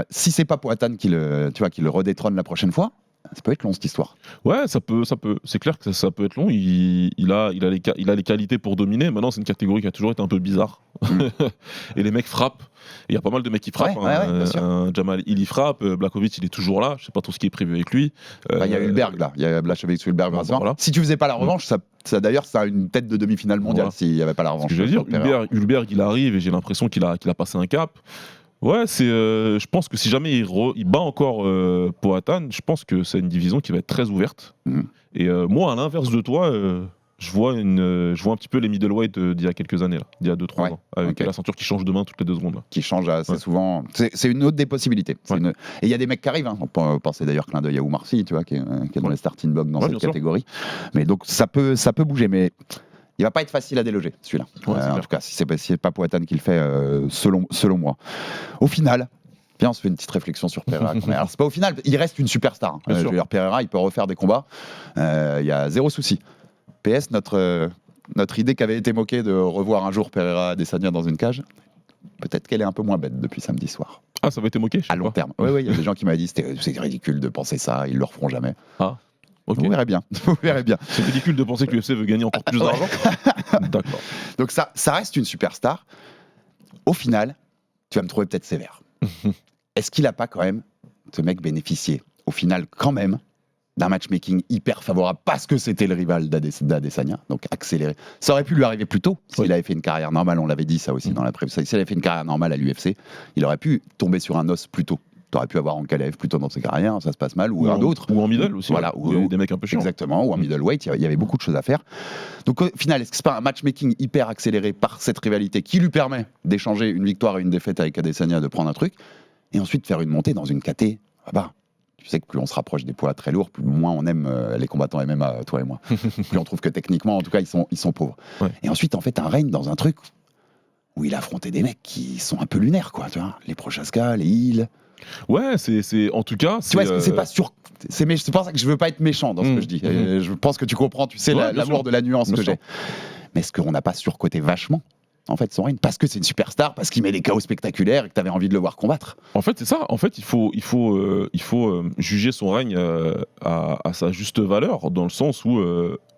si c'est pas Poatan qui le redétrône la prochaine fois, ça peut être long cette histoire. Ouais, ça peut. C'est clair que ça peut être long. Il a les qualités pour dominer. Maintenant, c'est une catégorie qui a toujours été un peu bizarre. Et les mecs frappent. Il y a pas mal de mecs qui frappent. Ouais, bien sûr. Jamal, il y frappe. Blachowicz, il est toujours là. Je sais pas trop ce qui est prévu avec lui. Il y a Hulberg là, il y a Blachowicz-Hulberg. Voilà. Si tu faisais pas la revanche, ça d'ailleurs, ça a une tête de demi-finale mondiale Voilà. s'il y avait pas la Ce revanche. que je veux dire, sur Pereira. Hulberg, il arrive et j'ai l'impression qu'il a passé un cap. Ouais, je pense que si jamais il bat encore Poatan, je pense que c'est une division qui va être très ouverte. Mhm. Et moi, à l'inverse de toi, je vois un petit peu les middleweight d'il y a quelques années, là, d'il y a 2-3 Ouais, ans, avec ok. la ceinture qui change de main toutes les 2 secondes. Là. Qui change assez Ouais. souvent. C'est une autre des possibilités. Ouais. Et il y a des mecs qui arrivent. Hein. On peut penser d'ailleurs clin d'œil à Oumar Sy, tu vois, qui est dans Ouais. les starting blocks dans Ouais, cette bien sûr. catégorie. Mais donc ça peut bouger, mais il va pas être facile à déloger celui-là. Ouais, c'est En clair. tout cas, si c'est pas Poatan qui le fait, selon moi. Au final. Viens, on se fait une petite réflexion sur Pereira. Alors, c'est pas au final, il reste une superstar. Bien Je sûr. veux dire, Pereira, il peut refaire des combats. Il y a zéro souci. PS, notre idée qui avait été moquée de revoir un jour Pereira Adesanya dans une cage, peut-être qu'elle est un peu moins bête depuis samedi soir. Ah, ça va être moqué, je sais À long pas. terme. Oui, il y a des gens qui m'avaient dit c'est ridicule de penser ça, ils le referont jamais. Ok. Vous verrez bien. Vous verrez bien. C'est ridicule de penser que l'UFC veut gagner encore plus d'argent. D'accord. Donc ça reste une superstar. Au final, tu vas me trouver peut-être sévère. Est-ce qu'il n'a pas quand même, ce mec, bénéficié, au final, quand même, d'un matchmaking hyper favorable parce que c'était le rival d'Adesanya, donc accéléré. Ça aurait pu lui arriver plus tôt s'il Oui. avait fait une carrière normale, on l'avait dit ça aussi dans la presse. S'il avait fait une carrière normale à l'UFC, il aurait pu tomber sur un os plus tôt. Tu aurais pu avoir Ankalaev plus tôt dans ses carrières, ça se passe mal, ou un autre. Ou en middle aussi. Voilà, où il y a des mecs un peu chiants. Exactement, ou en middleweight, il y avait beaucoup de choses à faire. Donc au final, est-ce que c'est pas un matchmaking hyper accéléré par cette rivalité qui lui permet d'échanger une victoire et une défaite avec Adesanya, de prendre un truc, et ensuite faire une montée dans une KT tu sais que plus on se rapproche des poids très lourds, plus moins on aime les combattants MMA, toi et moi. Plus on trouve que techniquement, en tout cas, ils sont pauvres. Ouais. Et ensuite, en fait, un règne dans un truc où il a affronté des mecs qui sont un peu lunaires, quoi. Tu vois, les Prochaska, les Hill. Ouais, c'est en tout cas. Tu vois, c'est pas sûr. C'est pour ça que je veux pas être méchant dans ce que je dis. Mhm. Je pense que tu comprends, tu sais, Ouais, bien l'amour sûr. de la nuance Bien que sûr. j'ai. Mais est-ce qu'on n'a pas surcoté vachement, en fait, son règne? Parce que c'est une superstar, parce qu'il met des KO spectaculaires et que tu avais envie de le voir combattre. En fait, c'est ça. En fait, il faut juger son règne à sa juste valeur, dans le sens où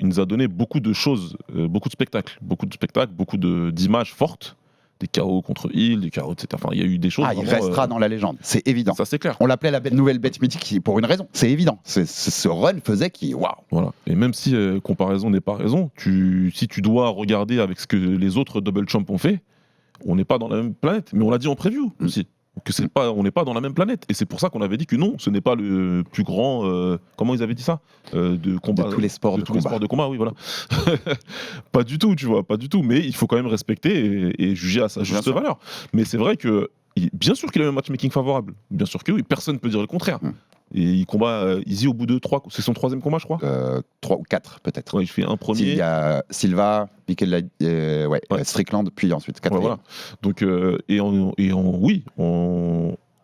il nous a donné beaucoup de choses, beaucoup de spectacles, beaucoup d'images fortes, des KO contre Hill, des KO, etc. Enfin, il y a eu des choses. Ah, il vraiment, restera dans la légende, c'est évident. Ça, c'est clair. On l'appelait la nouvelle bête mythique pour une raison, c'est évident. Ce run faisait qu'il. Waouh! Voilà. Et même si comparaison n'est pas raison, si tu dois regarder avec ce que les autres double champs ont fait, on n'est pas dans la même planète. Mais on l'a dit en preview aussi. On n'est pas dans la même planète. Et c'est pour ça qu'on avait dit que non, ce n'est pas le plus grand. Comment ils avaient dit ça de combat. De tous les sports de tous les combat. sports de combat, oui, voilà. Pas du tout, tu vois, pas du tout. Mais il faut quand même respecter et juger à sa juste sûr. valeur. Mais c'est vrai que. Bien sûr qu'il a un matchmaking favorable. Bien sûr que oui, personne ne peut dire le contraire. Et il combat Izzy au bout de 3. C'est son 3e combat, je crois. 3 ou 4 peut-être. Ouais, il fait un premier. Il y a Silva, Strickland, puis ensuite 4. Ouais, voilà. Donc, oui,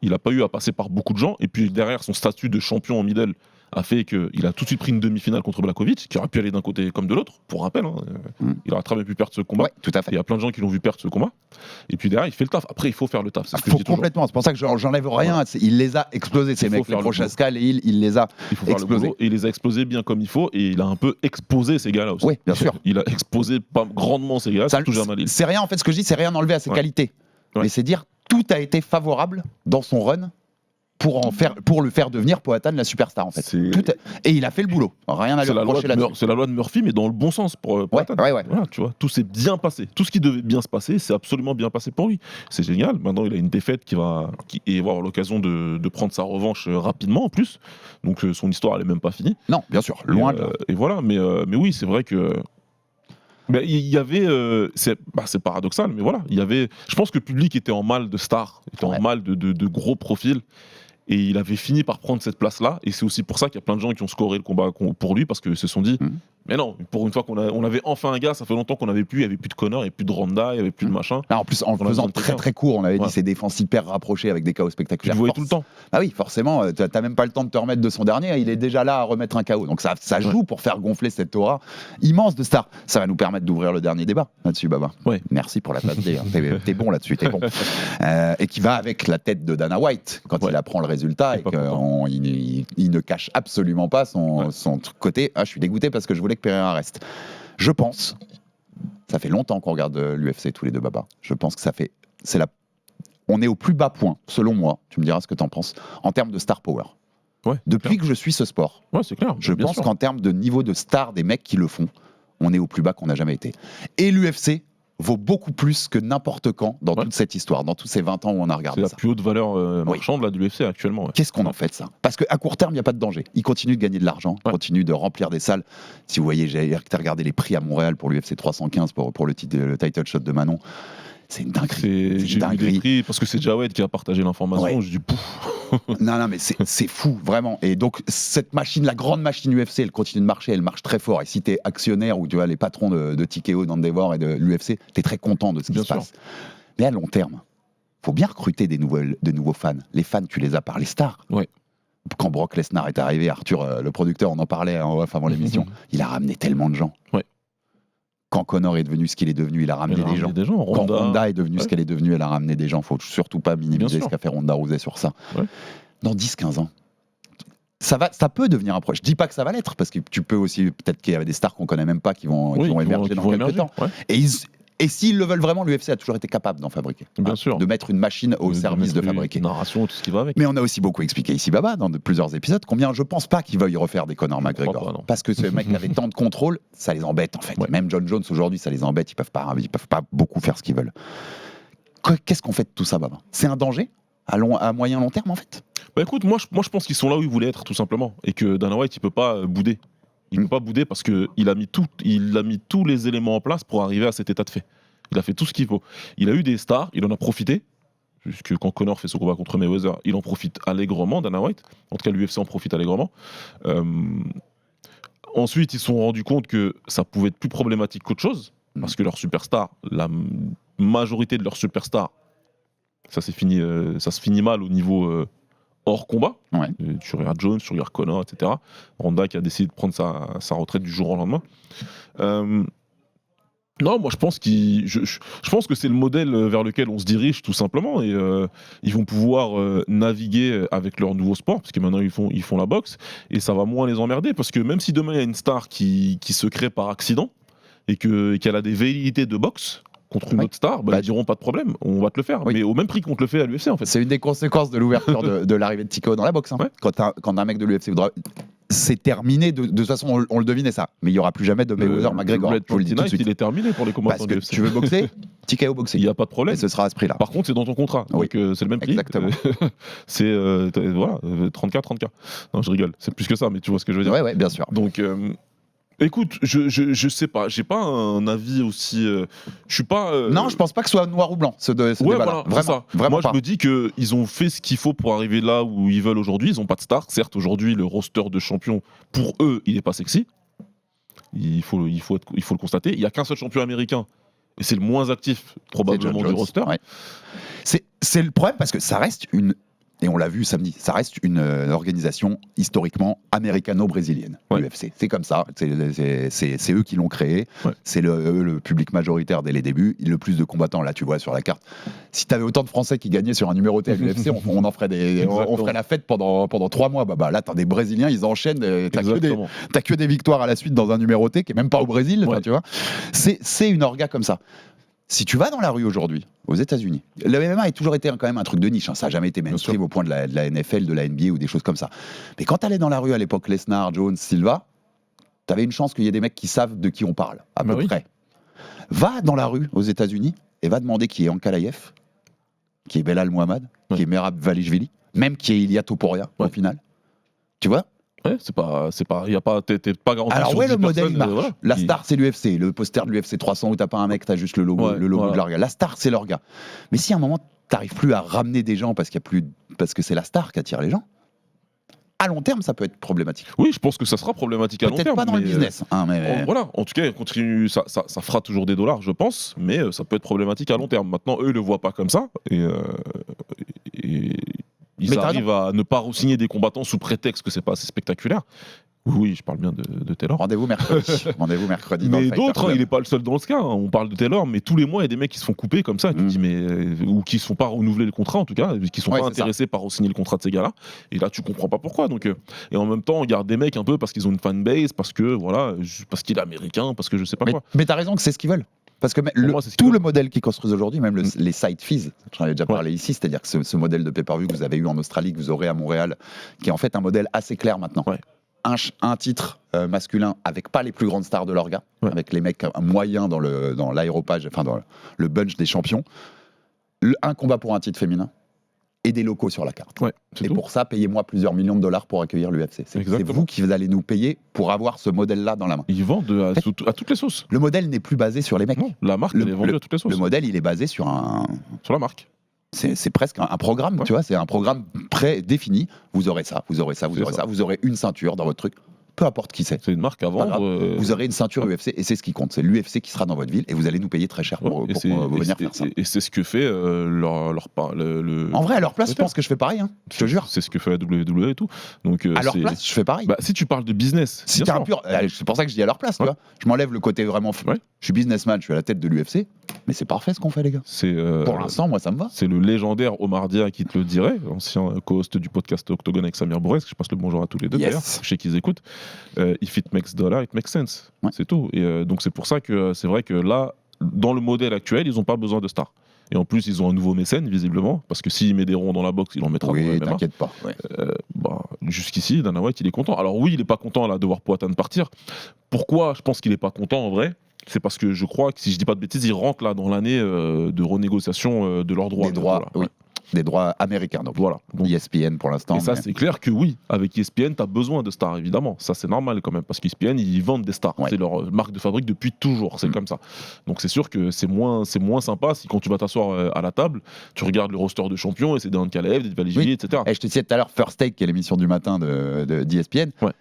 il n'a pas eu à passer par beaucoup de gens. Et puis derrière, son statut de champion en middle a fait qu'il a tout de suite pris une demi-finale contre Blachowicz, qui aurait pu aller d'un côté comme de l'autre, pour rappel. Il aurait très bien pu perdre ce combat. Ouais, tout à fait. Il y a plein de gens qui l'ont vu perdre ce combat. Et puis derrière, il fait le taf. Après, il faut faire le taf. C'est ce que Il je faut dis toujours. complètement, c'est pour ça que j'enlève rien. Il les a explosés, ces Il faut mecs. Les faire le Prochaska, les Hill, il les a Il faut faire le explosés. boulot. Et il les a explosés bien comme il faut. Et il a un peu exposé ces gars-là aussi. Oui, bien sûr. Il a exposé pas grandement ces gars-là, Ça, surtout Jamal Hill. c'est rien, en fait, ce que je dis, c'est rien enlever à ses Ouais. qualités. Ouais. Mais c'est dire, tout a été favorable dans son run pour le faire devenir Poatan la superstar, en fait. Et il a fait le boulot. Rien à lui C'est la, reprocher là-dessus. c'est la loi de Murphy, mais dans le bon sens pour Poatan. ouais. Voilà, tu vois, tout s'est bien passé. Tout ce qui devait bien se passer, c'est absolument bien passé pour lui. C'est génial. Maintenant, il a une défaite et va avoir l'occasion de prendre sa revanche rapidement en plus. Donc son histoire, elle est même pas finie. Non, bien sûr, loin de là. Et voilà. Mais oui, c'est vrai que. Mais il y avait, c'est paradoxal, mais voilà, il y avait. Je pense que le public était en mal de stars, était en mal de gros profils. Et il avait fini par prendre cette place-là. Et c'est aussi pour ça qu'il y a plein de gens qui ont scoré le combat pour lui, parce qu'ils se sont dit, mais non, pour une fois on avait enfin un gars, ça fait longtemps qu'on n'avait plus, il n'y avait plus de Connor, il n'y avait plus de Ronda, il n'y avait plus de machin. Là, en plus, en le On a faisant besoin de très quelqu'un. très court, on avait Ouais. dit ces défenses hyper rapprochées avec des KO Tu spectaculaires. le voyais tout le temps. Ah oui, forcément, t'as même pas le temps de te remettre de son dernier, il est déjà là à remettre un KO. Donc ça joue pour faire gonfler cette aura immense de stars. Ça va nous permettre d'ouvrir le dernier débat là-dessus, Baba. Ouais. Merci pour la passe D. T'es bon là-dessus, t'es bon. Et qui va avec la tête de Dana White quand il apprend le résultat et pas content. qu'il ne cache absolument pas son côté. Ah, je suis dégoûté parce que je voulais que Pereira reste. Je pense, ça fait longtemps qu'on regarde l'UFC tous les deux, Baba. Je pense que on est au plus bas point, selon moi, tu me diras ce que tu en penses, en termes de star power. Ouais, Depuis que je suis ce sport, ouais, c'est clair. je bien pense sûr. qu'en termes de niveau de star des mecs qui le font, on est au plus bas qu'on n'a jamais été. Et l'UFC vaut beaucoup plus que n'importe quand dans toute cette histoire, dans tous ces 20 ans où on a C'est regardé la ça. plus haute valeur marchande là, de l'UFC actuellement. Ouais. Qu'est-ce qu'on en fait de ça? Parce qu'à court terme, il n'y a pas de danger. Ils continuent de gagner de l'argent, continuent de remplir des salles. Si vous voyez, j'ai regardé les prix à Montréal pour l'UFC 315, pour le title shot de Manon. C'est une dinguerie. C'est une J'ai vu dinguerie. des prix parce que c'est Jawed qui a partagé l'information. Ouais. Je dis pouf. Non, mais c'est fou, vraiment. Et donc, cette machine, la grande machine UFC, elle continue de marcher, elle marche très fort. Et si tu es actionnaire ou tu vois les patrons de TKO, d'Endeavor et de l'UFC, tu es très content de ce qui Bien se sûr. passe. Mais à long terme, faut bien recruter des nouveaux fans. Les fans, tu les as par les stars. Ouais. Quand Brock Lesnar est arrivé, Arthur, le producteur, on en parlait en off avant l'émission, il a ramené tellement de gens. Ouais. Quand Connor est devenu ce qu'il est devenu, il a ramené des gens. Quand Ronda est devenue ce qu'elle est devenue, elle a ramené des gens. Faut surtout pas minimiser ce qu'a fait Ronda Rousey sur ça. Ouais. Dans 10-15 ans, ça peut devenir un proche. Je dis pas que ça va l'être, parce que tu peux aussi, peut-être qu'il y a des stars qu'on connaît même pas qui vont émerger dans quelques temps. Ouais. Et s'ils le veulent vraiment, l'UFC a toujours été capable d'en fabriquer. Bien sûr. De mettre une machine au service de fabriquer. Narration, tout ce qui va avec. Mais on a aussi beaucoup expliqué ici, Baba, dans plusieurs épisodes, combien je pense pas qu'ils veuillent refaire des Conor McGregor. pas, non. Parce que ce mec avait tant de contrôle, ça les embête en fait. Ouais. Même John Jones aujourd'hui, ça les embête, ils peuvent pas beaucoup faire ce qu'ils veulent. Qu'est-ce qu'on fait de tout ça, Baba? C'est un danger à moyen long terme en fait? Bah écoute, moi je pense qu'ils sont là où ils voulaient être tout simplement. Et que Dana White, il peut pas bouder. Il peut pas bouder parce qu'il a mis tous les éléments en place pour arriver à cet état de fait. Il a fait tout ce qu'il faut. Il a eu des stars, il en a profité. Puisque quand Connor fait son combat contre Mayweather, il en profite allègrement, Dana White. En tout cas, l'UFC en profite allègrement. Ensuite, ils se sont rendus compte que ça pouvait être plus problématique qu'autre chose. Parce que leurs superstars, la majorité de leurs superstars, ça se finit mal au niveau hors combat. Ouais. Tu regardes Jones, tu regardes Connor, etc. Ronda qui a décidé de prendre sa retraite du jour au lendemain. Non, moi je pense que c'est le modèle vers lequel on se dirige tout simplement, et ils vont pouvoir naviguer avec leur nouveau sport, parce que maintenant ils font la boxe, et ça va moins les emmerder, parce que même si demain il y a une star qui se crée par accident et qu'elle a des velléités de boxe contre une autre star, ils diront pas de problème, on va te le faire, mais au même prix qu'on te le fait à l'UFC en fait. C'est une des conséquences de l'ouverture de l'arrivée de TKO dans la boxe. Hein. Ouais. Quand un mec de l'UFC voudra... C'est terminé, de toute façon on le devinait ça, mais il n'y aura plus jamais de Mayweather McGregor. Le Je vous le dis tout de Night, suite. il est terminé pour les combattants Parce que de l'UFC. tu veux boxer, TKO boxer. Il n'y a pas de problème. Et ce sera à ce prix-là. Par contre, c'est dans ton contrat. Oui. Donc, c'est le même prix. Exactement. C'est 30K. Non, je rigole. C'est plus que ça, mais tu vois ce que je veux dire. Ouais, bien sûr. Donc, écoute, je sais pas. J'ai pas un avis aussi. Je suis pas. Non, je pense pas que ce soit noir ou blanc, ce débat-là. Voilà, c'est ça. Vraiment Moi, pas. je me dis qu'ils ont fait ce qu'il faut pour arriver là où ils veulent aujourd'hui. Ils n'ont pas de star. Certes, aujourd'hui, le roster de champions, pour eux, il n'est pas sexy. Il faut le constater. Il n'y a qu'un seul champion américain. Et c'est le moins actif, probablement, du roster. Ouais. C'est le problème parce que ça reste Et on l'a vu samedi, ça reste une organisation historiquement américano-brésilienne, Ouais. l'UFC. C'est comme ça, c'est eux qui l'ont créé, Ouais. c'est le public majoritaire dès les débuts, le plus de combattants, là tu vois sur la carte. Si tu avais autant de Français qui gagnaient sur un numéroté à l'UFC, on en ferait on ferait la fête pendant 3 mois. Bah, là, t'as des Brésiliens, ils enchaînent, t'as que des victoires à la suite dans un numéroté qui est même pas au Brésil, Ouais. tu vois. C'est une orga comme ça. Si tu vas dans la rue aujourd'hui, aux États-Unis, le MMA a toujours été quand même un truc de niche. Ça n'a jamais été mainstream au point de la NFL, de la NBA ou des choses comme ça. Mais quand tu allais dans la rue à l'époque, Lesnar, Jones, Silva, tu avais une chance qu'il y ait des mecs qui savent de qui on parle, à peu près. Va dans la rue aux États-Unis et va demander qui est Ankalaev, qui est Belal Mohamed, qui est Merab Valishvili, même qui est Ilia Topuria au final. Tu vois? Ouais, y a pas, t'es pas garanti. Alors sur ouais, 10 le modèle personnes, il marche. voilà. La star c'est l'UFC, le poster de l'UFC 300 où t'as pas un mec, t'as juste le logo, Ouais, de voilà. leur gars. La star c'est leur gars. Mais si à un moment t'arrives plus à ramener des gens parce que c'est la star qui attire les gens, à long terme ça peut être problématique. Oui, je pense que ça sera problématique à long Peut-être terme. pas dans le mais, business. Mais... Voilà, en tout cas, continue, ça fera toujours des dollars, je pense, mais ça peut être problématique à long terme. Maintenant, eux, ils le voient pas comme ça, et ils Mais t'as arrivent à ne pas re-signer des combattants sous prétexte que c'est pas assez spectaculaire. Oui, je parle bien de Taylor. Rendez-vous mercredi. Rendez-vous mercredi. dans le Mais Fighter d'autres, Club. il n'est pas le seul dans ce cas. On parle de Taylor, mais tous les mois, il y a des mecs qui se font couper comme ça. Tu te dis, mais, ou qui ne sont pas renouvelés le contrat, en tout cas, qui ne sont Ouais, pas c'est intéressés par re-signer le contrat de ces gars-là. Et là, tu comprends pas pourquoi. Donc, et en même temps, on garde des mecs un peu parce qu'ils ont une fanbase, parce que voilà, parce qu'il est américain, parce que je sais pas quoi. Mais t'as raison que c'est ce qu'ils veulent. Parce que moi, c'est ce qu'ils tout veulent. le modèle qu'ils construisent aujourd'hui, même les side fees, j'en avais déjà parlé ici, c'est-à-dire que ce modèle de pay-per-view que vous avez eu en Australie, que vous aurez à Montréal, qui est en fait un modèle assez clair maintenant. Ouais. Un titre masculin avec pas les plus grandes stars de l'orga, avec les mecs moyens dans l'aéropage, enfin dans le bunch des champions, un combat pour un titre féminin et des locaux sur la carte. Ouais, et pour ça, payez-moi plusieurs millions de dollars pour accueillir l'UFC. C'est vous qui allez nous payer pour avoir ce modèle-là dans la main. Ils vendent à toutes les sauces. Le modèle n'est plus basé sur les mecs. Non, la marque, elle est vendue à toutes les sauces. Le modèle, il est basé sur sur la marque. C'est presque un programme, tu vois, c'est un programme prédéfini. Vous aurez ça, vous aurez ça, vous aurez ça, vous aurez une ceinture dans votre truc. Peu importe qui c'est. C'est une marque à Pas grave. vendre. Vous aurez une ceinture UFC et c'est ce qui compte. C'est l'UFC qui sera dans votre ville et vous allez nous payer très cher pour venir faire ça. Et c'est ce que fait En vrai, à leur place, je pense que je fais pareil, hein, je te jure. C'est ce que fait la WWE et tout. Donc, À leur place, je fais pareil. Bah, si tu parles de business, Si bien t'es un sûr. pur. C'est pour ça que je dis à leur place, tu vois. Je m'enlève le côté vraiment. Je suis businessman, je suis à la tête de l'UFC, mais c'est parfait ce qu'on fait, les gars. Pour l'instant, moi, ça me va. C'est le légendaire Omar Dia qui te le dirait, ancien co-host du podcast Octogone avec Samir Bourrez, que je passe le bonjour à tous les deux d'ailleurs, je sais qu'ils écoutent. If it makes dollar, it makes sense. Ouais. C'est tout. Et donc c'est pour ça que c'est vrai que là, dans le modèle actuel, ils n'ont pas besoin de stars. Et en plus, ils ont un nouveau mécène, visiblement, parce que s'il met des ronds dans la boxe, il en mettra dans le Oui, MMA. t'inquiète pas. Ouais. Jusqu'ici, Dana White, il est content. Alors oui, il n'est pas content là de voir Poatan partir. Pourquoi je pense qu'il n'est pas content en vrai ? C'est parce que je crois que, si je dis pas de bêtises, ils rentrent là dans l'année de renégociation de leurs droits. Des droits, Voilà. oui. Des droits américains, donc. Voilà. Donc, ESPN pour l'instant. et ça, mais- c'est clair que oui, avec ESPN, tu as besoin de stars, évidemment. Ça, c'est normal quand même, parce qu'ESPN, ils vendent des stars. Ouais. C'est leur marque de fabrique depuis toujours, c'est comme ça. Donc c'est sûr que c'est moins sympa si quand tu vas t'asseoir à la table, tu regardes le roster de champions et c'est des Ankalaev, des Valishvili, Oui. etc. Et je te disais tout à l'heure, First Take, qui est l'émission du matin d'ESPN. Ouais.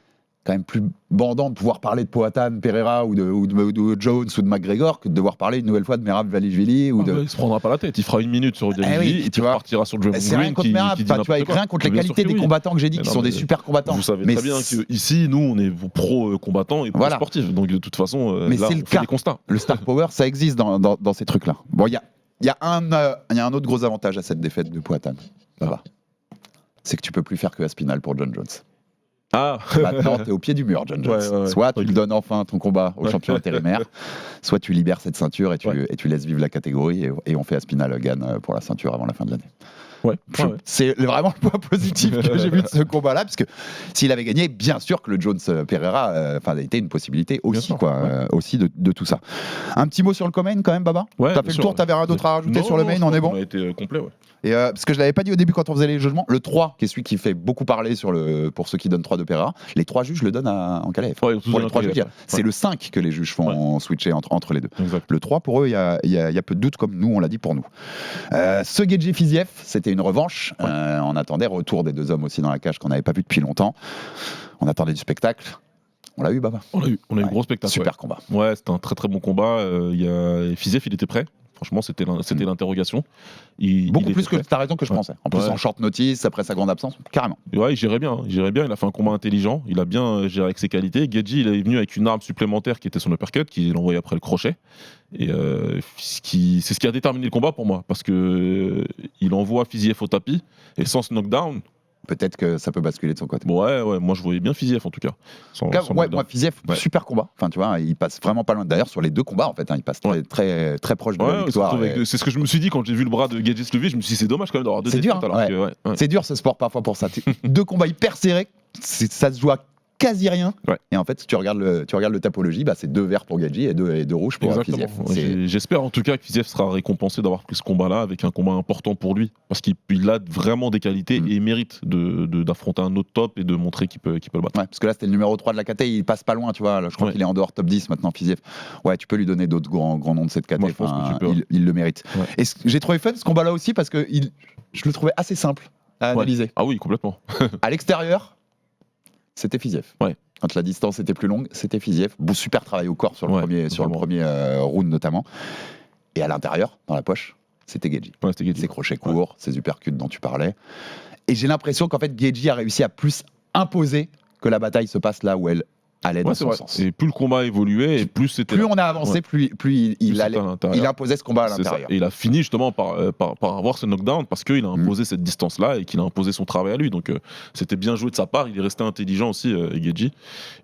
Quand même plus bandant de pouvoir parler de Poatan, Pereira ou de Jones ou de McGregor que de devoir parler une nouvelle fois de Merab Valishvili ou Ah de. bah, il se prendra pas la tête, il fera une minute sur Valishvili oui, et tu tu vois. repartira sur Draymond C'est rien Green contre qui Merab, dit tu vois, n'importe quoi. rien contre les Bien sûr qualités que des oui. combattants que j'ai dit, Mais qui non, sont des mais super combattants. Vous savez Mais très bien qu'ici, nous, on est pro-combattants et Voilà. pro-sportifs. Donc de toute façon, Mais là, c'est on le fait cas. des constats. Le Star Power, ça existe dans ces trucs-là. Bon, il y a un autre gros avantage à cette défaite de Poatan. Là-bas. C'est que tu peux plus faire que Aspinal pour John Jones. Ah Maintenant, t'es au pied du mur, John Jones. Ouais. Soit tu lui donnes enfin ton combat au champion intérimaire, soit tu libères cette ceinture et tu laisses vivre la catégorie et on fait Aspinal Gann pour la ceinture avant la fin de l'année. Ouais. C'est vraiment le point positif que j'ai vu de ce combat-là, parce que s'il avait gagné, bien sûr que le Jones-Pereira a été une possibilité aussi, sûr, aussi de tout ça. Un petit mot sur le co-main quand même, Baba. Ouais, T'as bien fait le sûr, tour, t'avais rien d'autre à rajouter Non, sur le non, main, je on crois est bon. qu'on a été complet, ouais. Et parce que je l'avais pas dit au début quand on faisait les jugements, le 3, qui est celui qui fait beaucoup parler pour ceux qui donnent 3 de Pereira, les 3 juges le donnent à Ankalaev. Ouais, Pour les 3 Ankalaev, juges, ouais. c'est le 5 que les juges font switcher entre les deux. Exact. Le 3, pour eux, il y a peu de doute, comme nous, on l'a dit pour nous. Ce Gedji Fiziev, c'était une revanche. On attendait retour des deux hommes aussi dans la cage qu'on n'avait pas vu depuis longtemps. On attendait du spectacle. On l'a eu, Baba. On a eu gros spectacle. Super combat. Ouais, c'était un très très bon combat. Fiziev, il était prêt Franchement, c'était l'interrogation. Beaucoup il plus était que prêt. t'as raison que je pensais. En plus, Ouais. en short notice, après sa grande absence, carrément. Ouais, il gérait bien. Il a fait un combat intelligent. Il a bien géré avec ses qualités. Gedji, il est venu avec une arme supplémentaire qui était son uppercut, qu'il a envoyé après le crochet. Et c'est ce qui a déterminé le combat pour moi. Parce que il envoie Fiziev au tapis. Et sans ce knockdown, Peut-être que ça peut basculer de son côté. ouais, moi je voyais bien Fiziev en tout cas. Sans En tout cas, ouais, knockdown. moi, Fiziev, Ouais. super combat. Enfin, tu vois, il passe vraiment pas loin. D'ailleurs, sur les deux combats, en fait, il passe Ouais. très proche de la Ouais, victoire. c'est ce que je me suis dit quand j'ai vu le bras de Gedji se lever. Je me suis dit, c'est dommage quand même d'avoir deux C'est dur, défaites, hein, alors que, ouais. C'est dur ce sport parfois pour ça. Deux combats hyper serrés, ça se joue à quasi rien. Ouais. Et en fait, si tu regardes le tapologie, c'est 2 verts pour Gedji et deux rouges pour Exactement. Fiziev. Ouais, j'espère en tout cas que Fiziev sera récompensé d'avoir pris ce combat-là avec un combat important pour lui. Parce qu'il a vraiment des qualités et il mérite d'affronter un autre top et de montrer qu'il peut le battre. Ouais, parce que là, c'était le numéro 3 de la KT, il passe pas loin, tu vois. Là, je crois Ouais. qu'il est en dehors top 10 maintenant, Fiziev. Ouais, tu peux lui donner d'autres grands noms de cette KT. Moi, je pense que tu peux, ouais. Il le mérite. Ouais. Et j'ai trouvé fun ce combat-là aussi parce que je le trouvais assez simple à analyser. Ah oui, complètement. À l'extérieur, c'était Fiziev. Ouais. Quand la distance était plus longue, c'était Fiziev. Super travail au corps sur le Ouais, premier round notamment. Et à l'intérieur, dans la poche, c'était Gedji. Ouais, c'était Gedji. Ses crochets courts, ses uppercuts dont tu parlais. Et j'ai l'impression qu'en fait, Gedji a réussi à plus imposer que la bataille se passe là où elle allait dans Ouais, c'est son vrai. sens. Et plus le combat évoluait, et plus c'était. Plus là. on a avancé, Ouais. plus il c'était à l'intérieur. imposait ce combat à C'est ça. l'intérieur. Et il a fini justement par avoir ce knockdown parce qu'il a imposé cette distance-là et qu'il a imposé son travail à lui. Donc c'était bien joué de sa part. Il est resté intelligent aussi, Gedji.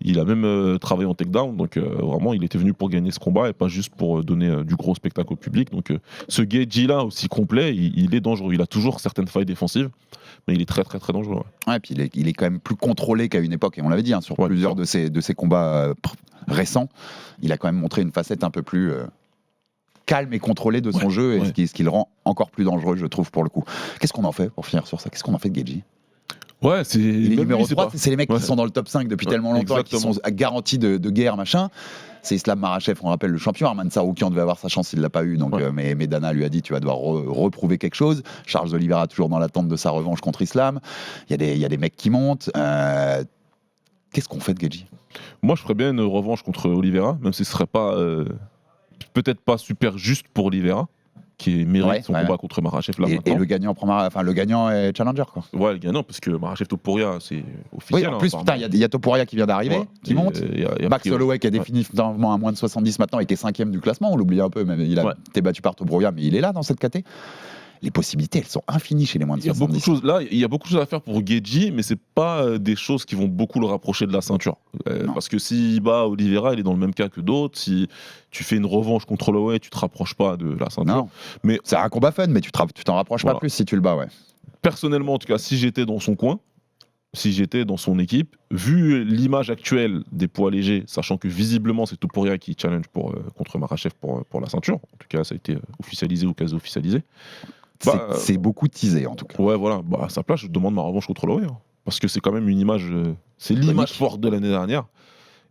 Il a même travaillé en takedown. Donc vraiment, il était venu pour gagner ce combat et pas juste pour donner du gros spectacle au public. Donc ce Gedji-là, aussi complet, il est dangereux. Il a toujours certaines failles défensives, mais il est très dangereux. Ouais. Ouais, puis il est quand même plus contrôlé qu'à une époque. Et on l'avait dit, sur Ouais, plusieurs de ses combats récents, il a quand même montré une facette un peu plus calme et contrôlée de son jeu, et ouais. ce qui le rend encore plus dangereux, je trouve, pour le coup. Qu'est-ce qu'on en fait, pour finir sur ça? Qu'est-ce qu'on en fait de Gedji? Ouais, c'est. Il est même numéro lui, 3, pas- c'est les mecs Ouais. qui sont dans le top 5 depuis Ouais, tellement longtemps et qui exactement. sont garantis de guerre, machin. C'est Islam Makhachev, on rappelle le champion. Arman Saroukian devait avoir sa chance, il ne l'a pas eu. Donc, Ouais. mais Dana lui a dit, tu vas devoir reprouver quelque chose. Charles Oliveira toujours dans l'attente de sa revanche contre Islam. Il y a des mecs qui montent. Qu'est-ce qu'on fait de Gedji? Moi, je ferais bien une revanche contre Oliveira, même si ce serait pas peut-être pas super juste pour Oliveira, qui mérite Ouais, son ouais. combat contre Makhachev là Et maintenant. le gagnant le gagnant est challenger, quoi. Ouais, le gagnant, parce que Makhachev Topuria, c'est Oui, officiel. en plus, putain, il y a Topuria qui vient d'arriver, Ouais. qui Et, monte. il y a Max pris- Holloway qui est Ouais. définitivement à moins de 70 maintenant et qui est 5e du classement, on l'oublie un peu, mais il a Ouais. été battu par Topuria, mais il est là dans cette caté. Les possibilités, elles sont infinies chez les moins de Il y a 70. beaucoup de choses là, il y a beaucoup de choses à faire pour Gedji, mais c'est pas des choses qui vont beaucoup le rapprocher de la ceinture. Non. Parce que s'il bat Oliveira, il est dans le même cas que d'autres. Si tu fais une revanche contre Holloway, tu te rapproches pas de la ceinture. Non, Mais c'est un combat fun, mais tu t'en rapproches Voilà. pas plus si tu le bats, ouais. personnellement, en tout cas, si j'étais dans son coin, si j'étais dans son équipe, vu l'image actuelle des poids légers, sachant que visiblement c'est Topuria qui challenge contre Makhachev pour la ceinture, en tout cas ça a été officialisé ou quasi officialisé. C'est beaucoup teasé, en tout cas. Ouais, voilà, à sa place, je demande ma revanche contre Holloway. Hein. Parce que c'est quand même une image. C'est l'image forte de l'année dernière.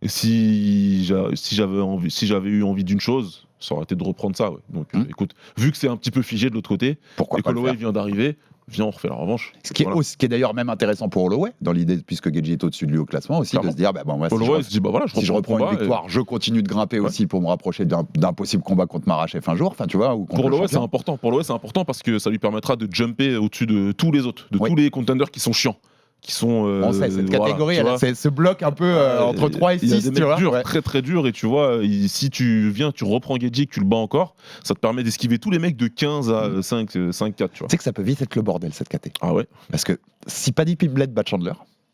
Et si j'avais eu envie d'une chose, ça aurait été de reprendre ça. Ouais. Donc écoute, vu que c'est un petit peu figé de l'autre côté, Pourquoi et que pas le Holloway faire? vient d'arriver, viens, on refait la revanche. Ce qui est d'ailleurs même intéressant pour Holloway, dans l'idée, puisque Gedji est au-dessus de lui au classement, aussi Clairement. de se dire, moi, Holloway se dit, voilà, si je reprends une victoire, je continue de grimper aussi pour me rapprocher d'un possible combat contre Makhachev un jour, enfin tu vois. Ou contre Pour le Holloway, c'est champion. important. Pour Holloway, c'est important parce que ça lui permettra de jumper au-dessus de tous les autres, de Oui. tous les contenders qui sont chiants. Qui sont, On sait, cette voilà, catégorie, tu vois. c'est ce bloc un peu entre 3 et 6, Il y a des tu mecs vois. durs, Ouais. très durs, et tu vois, si tu viens, tu reprends Gedji, que tu le bats encore, ça te permet d'esquiver tous les mecs de 15 à 5-4, tu vois. Tu sais que ça peut vite être le bordel, cette caté. Ah ouais. Parce que si Paddy Pimblett bat Chandler,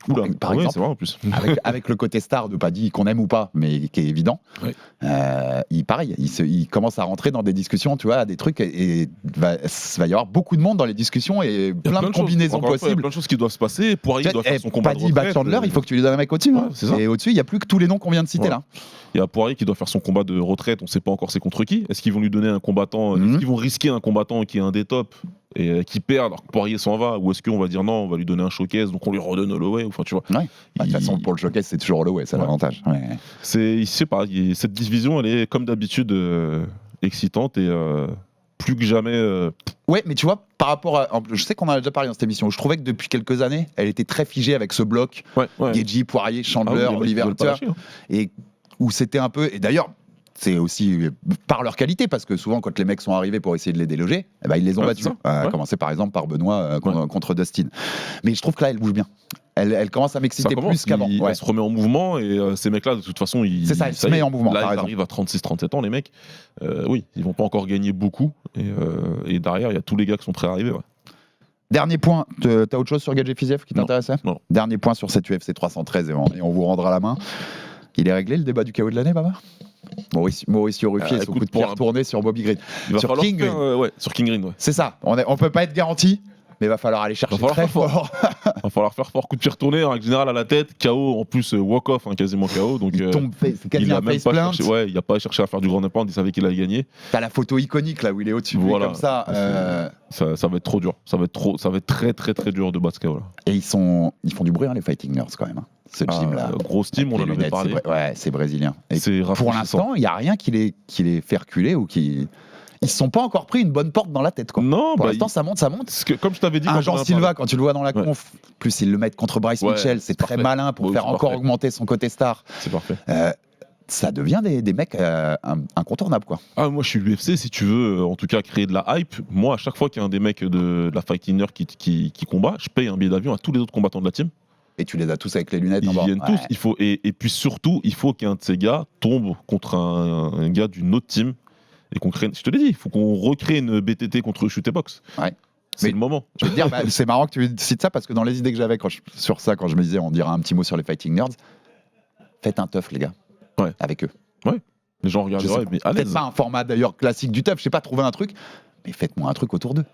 Oula, par ouais, exemple, c'est vrai en plus. avec le côté star de Paddy qu'on aime ou pas, mais qui est évident, Ouais. il commence à rentrer dans des discussions, tu vois, à des trucs, et va y avoir beaucoup de monde dans les discussions et Il y a plein de choses. combinaisons Encore une fois, il y a possibles. plein de choses qui doivent se passer. Poirier doit faire son combat de Paddy bat retraite. Chandler, il faut que tu lui donnes un mec au-dessus. Ouais, hein. c'est ça. Et au-dessus, il n'y a plus que tous les noms qu'on vient de citer Ouais. là. Il y a Poirier qui doit faire son combat de retraite, on ne sait pas encore c'est contre qui. Est-ce qu'ils vont lui donner un combattant, Mhm. est-ce qu'ils vont risquer un combattant qui est un des tops et qui perd alors que Poirier s'en va, ou est-ce qu'on va dire non, on va lui donner un showcase, donc on lui redonne Holloway, enfin tu vois. Ouais. De toute façon, pour le showcase, c'est toujours Holloway, c'est Ouais. l'avantage. Ouais. Je sais pas, cette division, elle est comme d'habitude excitante et plus que jamais. Ouais, mais tu vois, par rapport à. Je sais qu'on en a déjà parlé dans cette émission, je trouvais que depuis quelques années, elle était très figée avec ce bloc Ouais. Gedji, Poirier, Ah oui, Chandler, les mecs, ils Oliver, veulent pas lâcher, hein. et où c'était un peu. Et d'ailleurs, c'est aussi par leur qualité, parce que souvent, quand les mecs sont arrivés pour essayer de les déloger, eh ben, ils les ont battus. À commencer par exemple par Benoît contre Dustin. Mais je trouve que là, elle bouge bien. Elle commence à m'exciter plus qu'avant. Elle se remet en mouvement et ces mecs-là, de toute façon, elle se met en mouvement. Là, ils arrivent à 36-37 ans, les mecs. Oui, ils vont pas encore gagner beaucoup. Et derrière, il y a tous les gars qui sont prêts à arriver. Ouais. Dernier point, t'as autre chose sur Gadget Fiziev qui t'intéressait ? Non. Dernier point sur cette UFC 313 et on vous rendra la main. Il est réglé le débat du KO de l'année, Baba ? Mauricio Ruffier, son coup de pied retourné sur Bobby Green. Sur King Green. Sur King Green, ouais. C'est ça, on peut pas être garanti, mais il va falloir aller chercher très fort. Il va falloir faire fort, coup de pied retourné, en général à la tête, KO, en plus walk-off, quasiment KO. Donc, il tombe, c'est quasi un face plant. Il n'a pas cherché à faire du grand impact, il savait qu'il allait gagner. T'as la photo iconique là où il est au-dessus, comme ça. Ça va être trop dur, ça va être très très très dur de battre KO là. Et ils font du bruit, hein, les Fighting Nerds quand même. Hein. Ce team-là. Grosse team, on en avait parlé. C'est brésilien. Et c'est pour l'instant, il n'y a rien qui les fait reculer ou qui. Ils se sont pas encore pris une bonne porte dans la tête, quoi. Non, pour l'instant, ça monte. Comme je t'avais dit, Jean Silva, quand tu le vois dans la conf, plus ils le mettent contre Bryce Mitchell, c'est très malin pour faire encore augmenter son côté star. C'est parfait. Ça devient des mecs incontournables, quoi. Moi, je suis l'UFC, si tu veux, en tout cas, créer de la hype. Moi, à chaque fois qu'il y a un des mecs de la Fighting Nerd qui combat, je paye un billet d'avion à tous les autres combattants de la team. Et tu les as tous avec les lunettes en bas. Ils viennent tous. Et puis surtout, il faut qu'un de ces gars tombe contre un gars d'une autre team. Et qu'on crée, je te l'ai dit, il faut qu'on recrée une BTT contre Shoot et Box. Ouais. C'est le moment. Je veux te dire, c'est marrant que tu cites ça parce que dans les idées que j'avais sur ça, quand je me disais, on dira un petit mot sur les Fighting Nerds, faites un teuf, les gars. Ouais. Avec eux. Ouais. Les gens regarderaient, mais à l'aise. Peut-être pas un format d'ailleurs classique du teuf, je sais pas, trouver un truc, mais faites-moi un truc autour d'eux.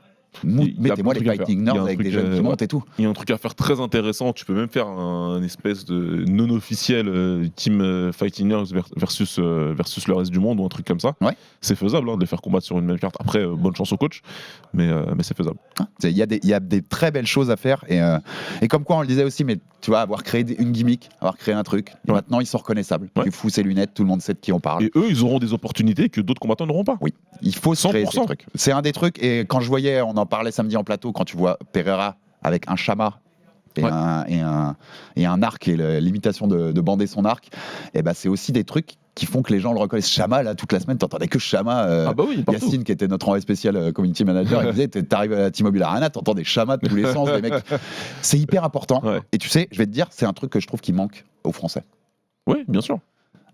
Mettez-moi les Fighting Nerds avec des jeunes qui montent et tout. Il y a un truc à faire très intéressant. Tu peux même faire un espèce de non officiel team Fighting Nerds versus le reste du monde ou un truc comme ça. Ouais. C'est faisable de les faire combattre sur une même carte. Après, bonne chance au coach, mais c'est faisable. Il y a des très belles choses à faire et comme quoi on le disait aussi, mais tu vois, avoir créé une gimmick, avoir créé un truc. Et maintenant ils sont reconnaissables. Tu fous ses lunettes, tout le monde sait de qui on parle. Et eux, ils auront des opportunités que d'autres combattants n'auront pas. Oui, il faut se créer ces trucs. C'est un des trucs. Et quand je voyais, on en parlait samedi en plateau, quand tu vois Pereira avec un Shama et un arc et l'imitation de bander son arc, et c'est aussi des trucs qui font que les gens le reconnaissent. Shama, là, toute la semaine, t'entendais que Shama. Yacine, qui était notre envoyé spécial community manager, il disait, t'arrives à la T-Mobile Arena, t'entends des Shamas de tous les sens, des mecs. C'est hyper important. Ouais. Et tu sais, je vais te dire, c'est un truc que je trouve qui manque aux Français. Oui, bien sûr.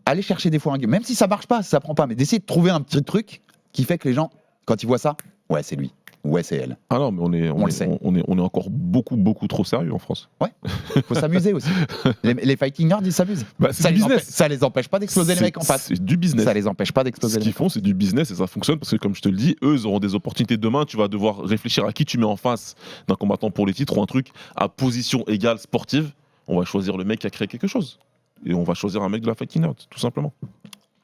Aller chercher des fois un game, même si ça marche pas, si ça prend pas, mais d'essayer de trouver un petit truc qui fait que les gens, quand ils voient ça, ouais, c'est lui. Ouais, c'est elle. Ah non, mais on est encore beaucoup trop sérieux en France. Ouais. Faut s'amuser aussi. Les Fighting Nerds, ils s'amusent. C'est du business. Ça les empêche pas d'exploser les mecs en face. C'est du business. Ça les empêche pas d'exploser. Ce qu'ils font, c'est du business et ça fonctionne parce que, comme je te le dis, eux, ils auront des opportunités demain. Tu vas devoir réfléchir à qui tu mets en face d'un combattant pour les titres ou un truc à position égale sportive. On va choisir le mec qui a créé quelque chose. Et on va choisir un mec de la Fighting Nerd, tout simplement.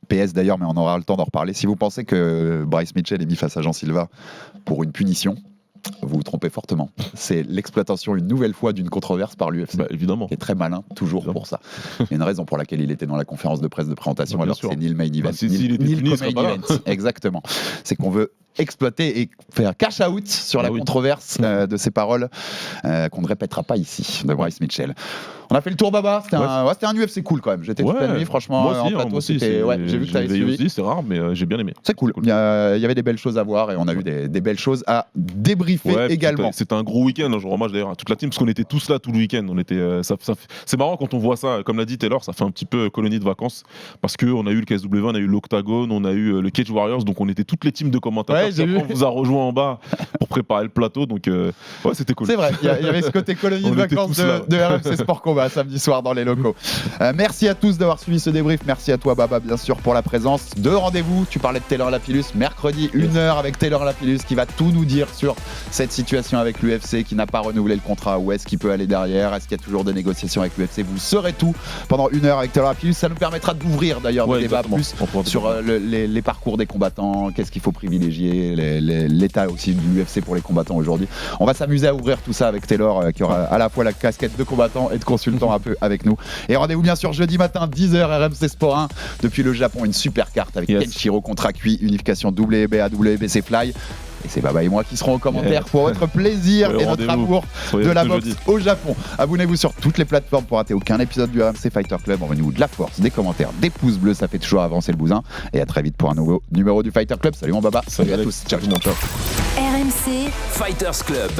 PS d'ailleurs, mais on aura le temps d'en reparler. Si vous pensez que Bryce Mitchell est mis face à Jean Silva pour une punition, vous vous trompez fortement. C'est l'exploitation une nouvelle fois d'une controverse par l'UFC. Évidemment. Qui est très malin, toujours évidemment. Pour ça. Il y a une raison pour laquelle il était dans la conférence de presse de présentation alors que c'est ni le main event, ni le co-main event. Exactement. C'est qu'on veut exploiter et faire cash out sur la controverse de ces paroles qu'on ne répétera pas ici de Bryce Mitchell. On a fait le tour, Baba. C'était un UFC cool quand même. J'étais toute la nuit, franchement, moi aussi, en plateau. J'ai vu que tu avais suivi. Aussi, c'est rare, mais j'ai bien aimé. C'est cool. Il y avait des belles choses à voir et on a eu des belles choses à débriefer également. C'était un gros week-end. Je rends hommage d'ailleurs à toute la team parce qu'on était tous là tout le week-end. C'est marrant quand on voit ça. Comme l'a dit Taylor, ça fait un petit peu colonie de vacances parce qu'on a eu le KSW, on a eu l'Octagone, on a eu le Cage Warriors. Donc on était toutes les teams de commentateurs. On vous a rejoint en bas pour préparer le plateau. Donc c'était cool. C'est vrai. Il y avait ce côté colonie de vacances de RMC Sport Combat samedi soir dans les locaux. Merci à tous d'avoir suivi ce débrief. Merci à toi, Baba, bien sûr, pour la présence. Deux rendez-vous. Tu parlais de Taylor Lapillus. Mercredi, 1h avec Taylor Lapillus qui va tout nous dire sur cette situation avec l'UFC qui n'a pas renouvelé le contrat. Où est-ce qu'il peut aller derrière? Est-ce qu'il y a toujours des négociations avec l'UFC? Vous saurez tout pendant 1h avec Taylor Lapillus. Ça nous permettra d'ouvrir d'ailleurs des débats plus sur les parcours des combattants. Qu'est-ce qu'il faut privilégier? L'état aussi de l'UFC pour les combattants aujourd'hui. On va s'amuser à ouvrir tout ça avec Taylor qui aura à la fois la casquette de combattant et de consultant un peu avec nous. Et rendez-vous bien sûr jeudi matin 10h RMC Sport 1 depuis le Japon, une super carte avec Kenshiro contre Akui, unification WBA WBC Fly. Et c'est Baba et moi qui serons aux commentaires pour votre plaisir et notre amour de la boxe au Japon. Abonnez-vous sur toutes les plateformes pour rater aucun épisode du RMC Fighter Club. Envoyez-nous de la force, des commentaires, des pouces bleus, ça fait toujours avancer le bousin. Et à très vite pour un nouveau numéro du Fighter Club. Salut mon Baba, salut à tous, ciao. RMC Fighters Club.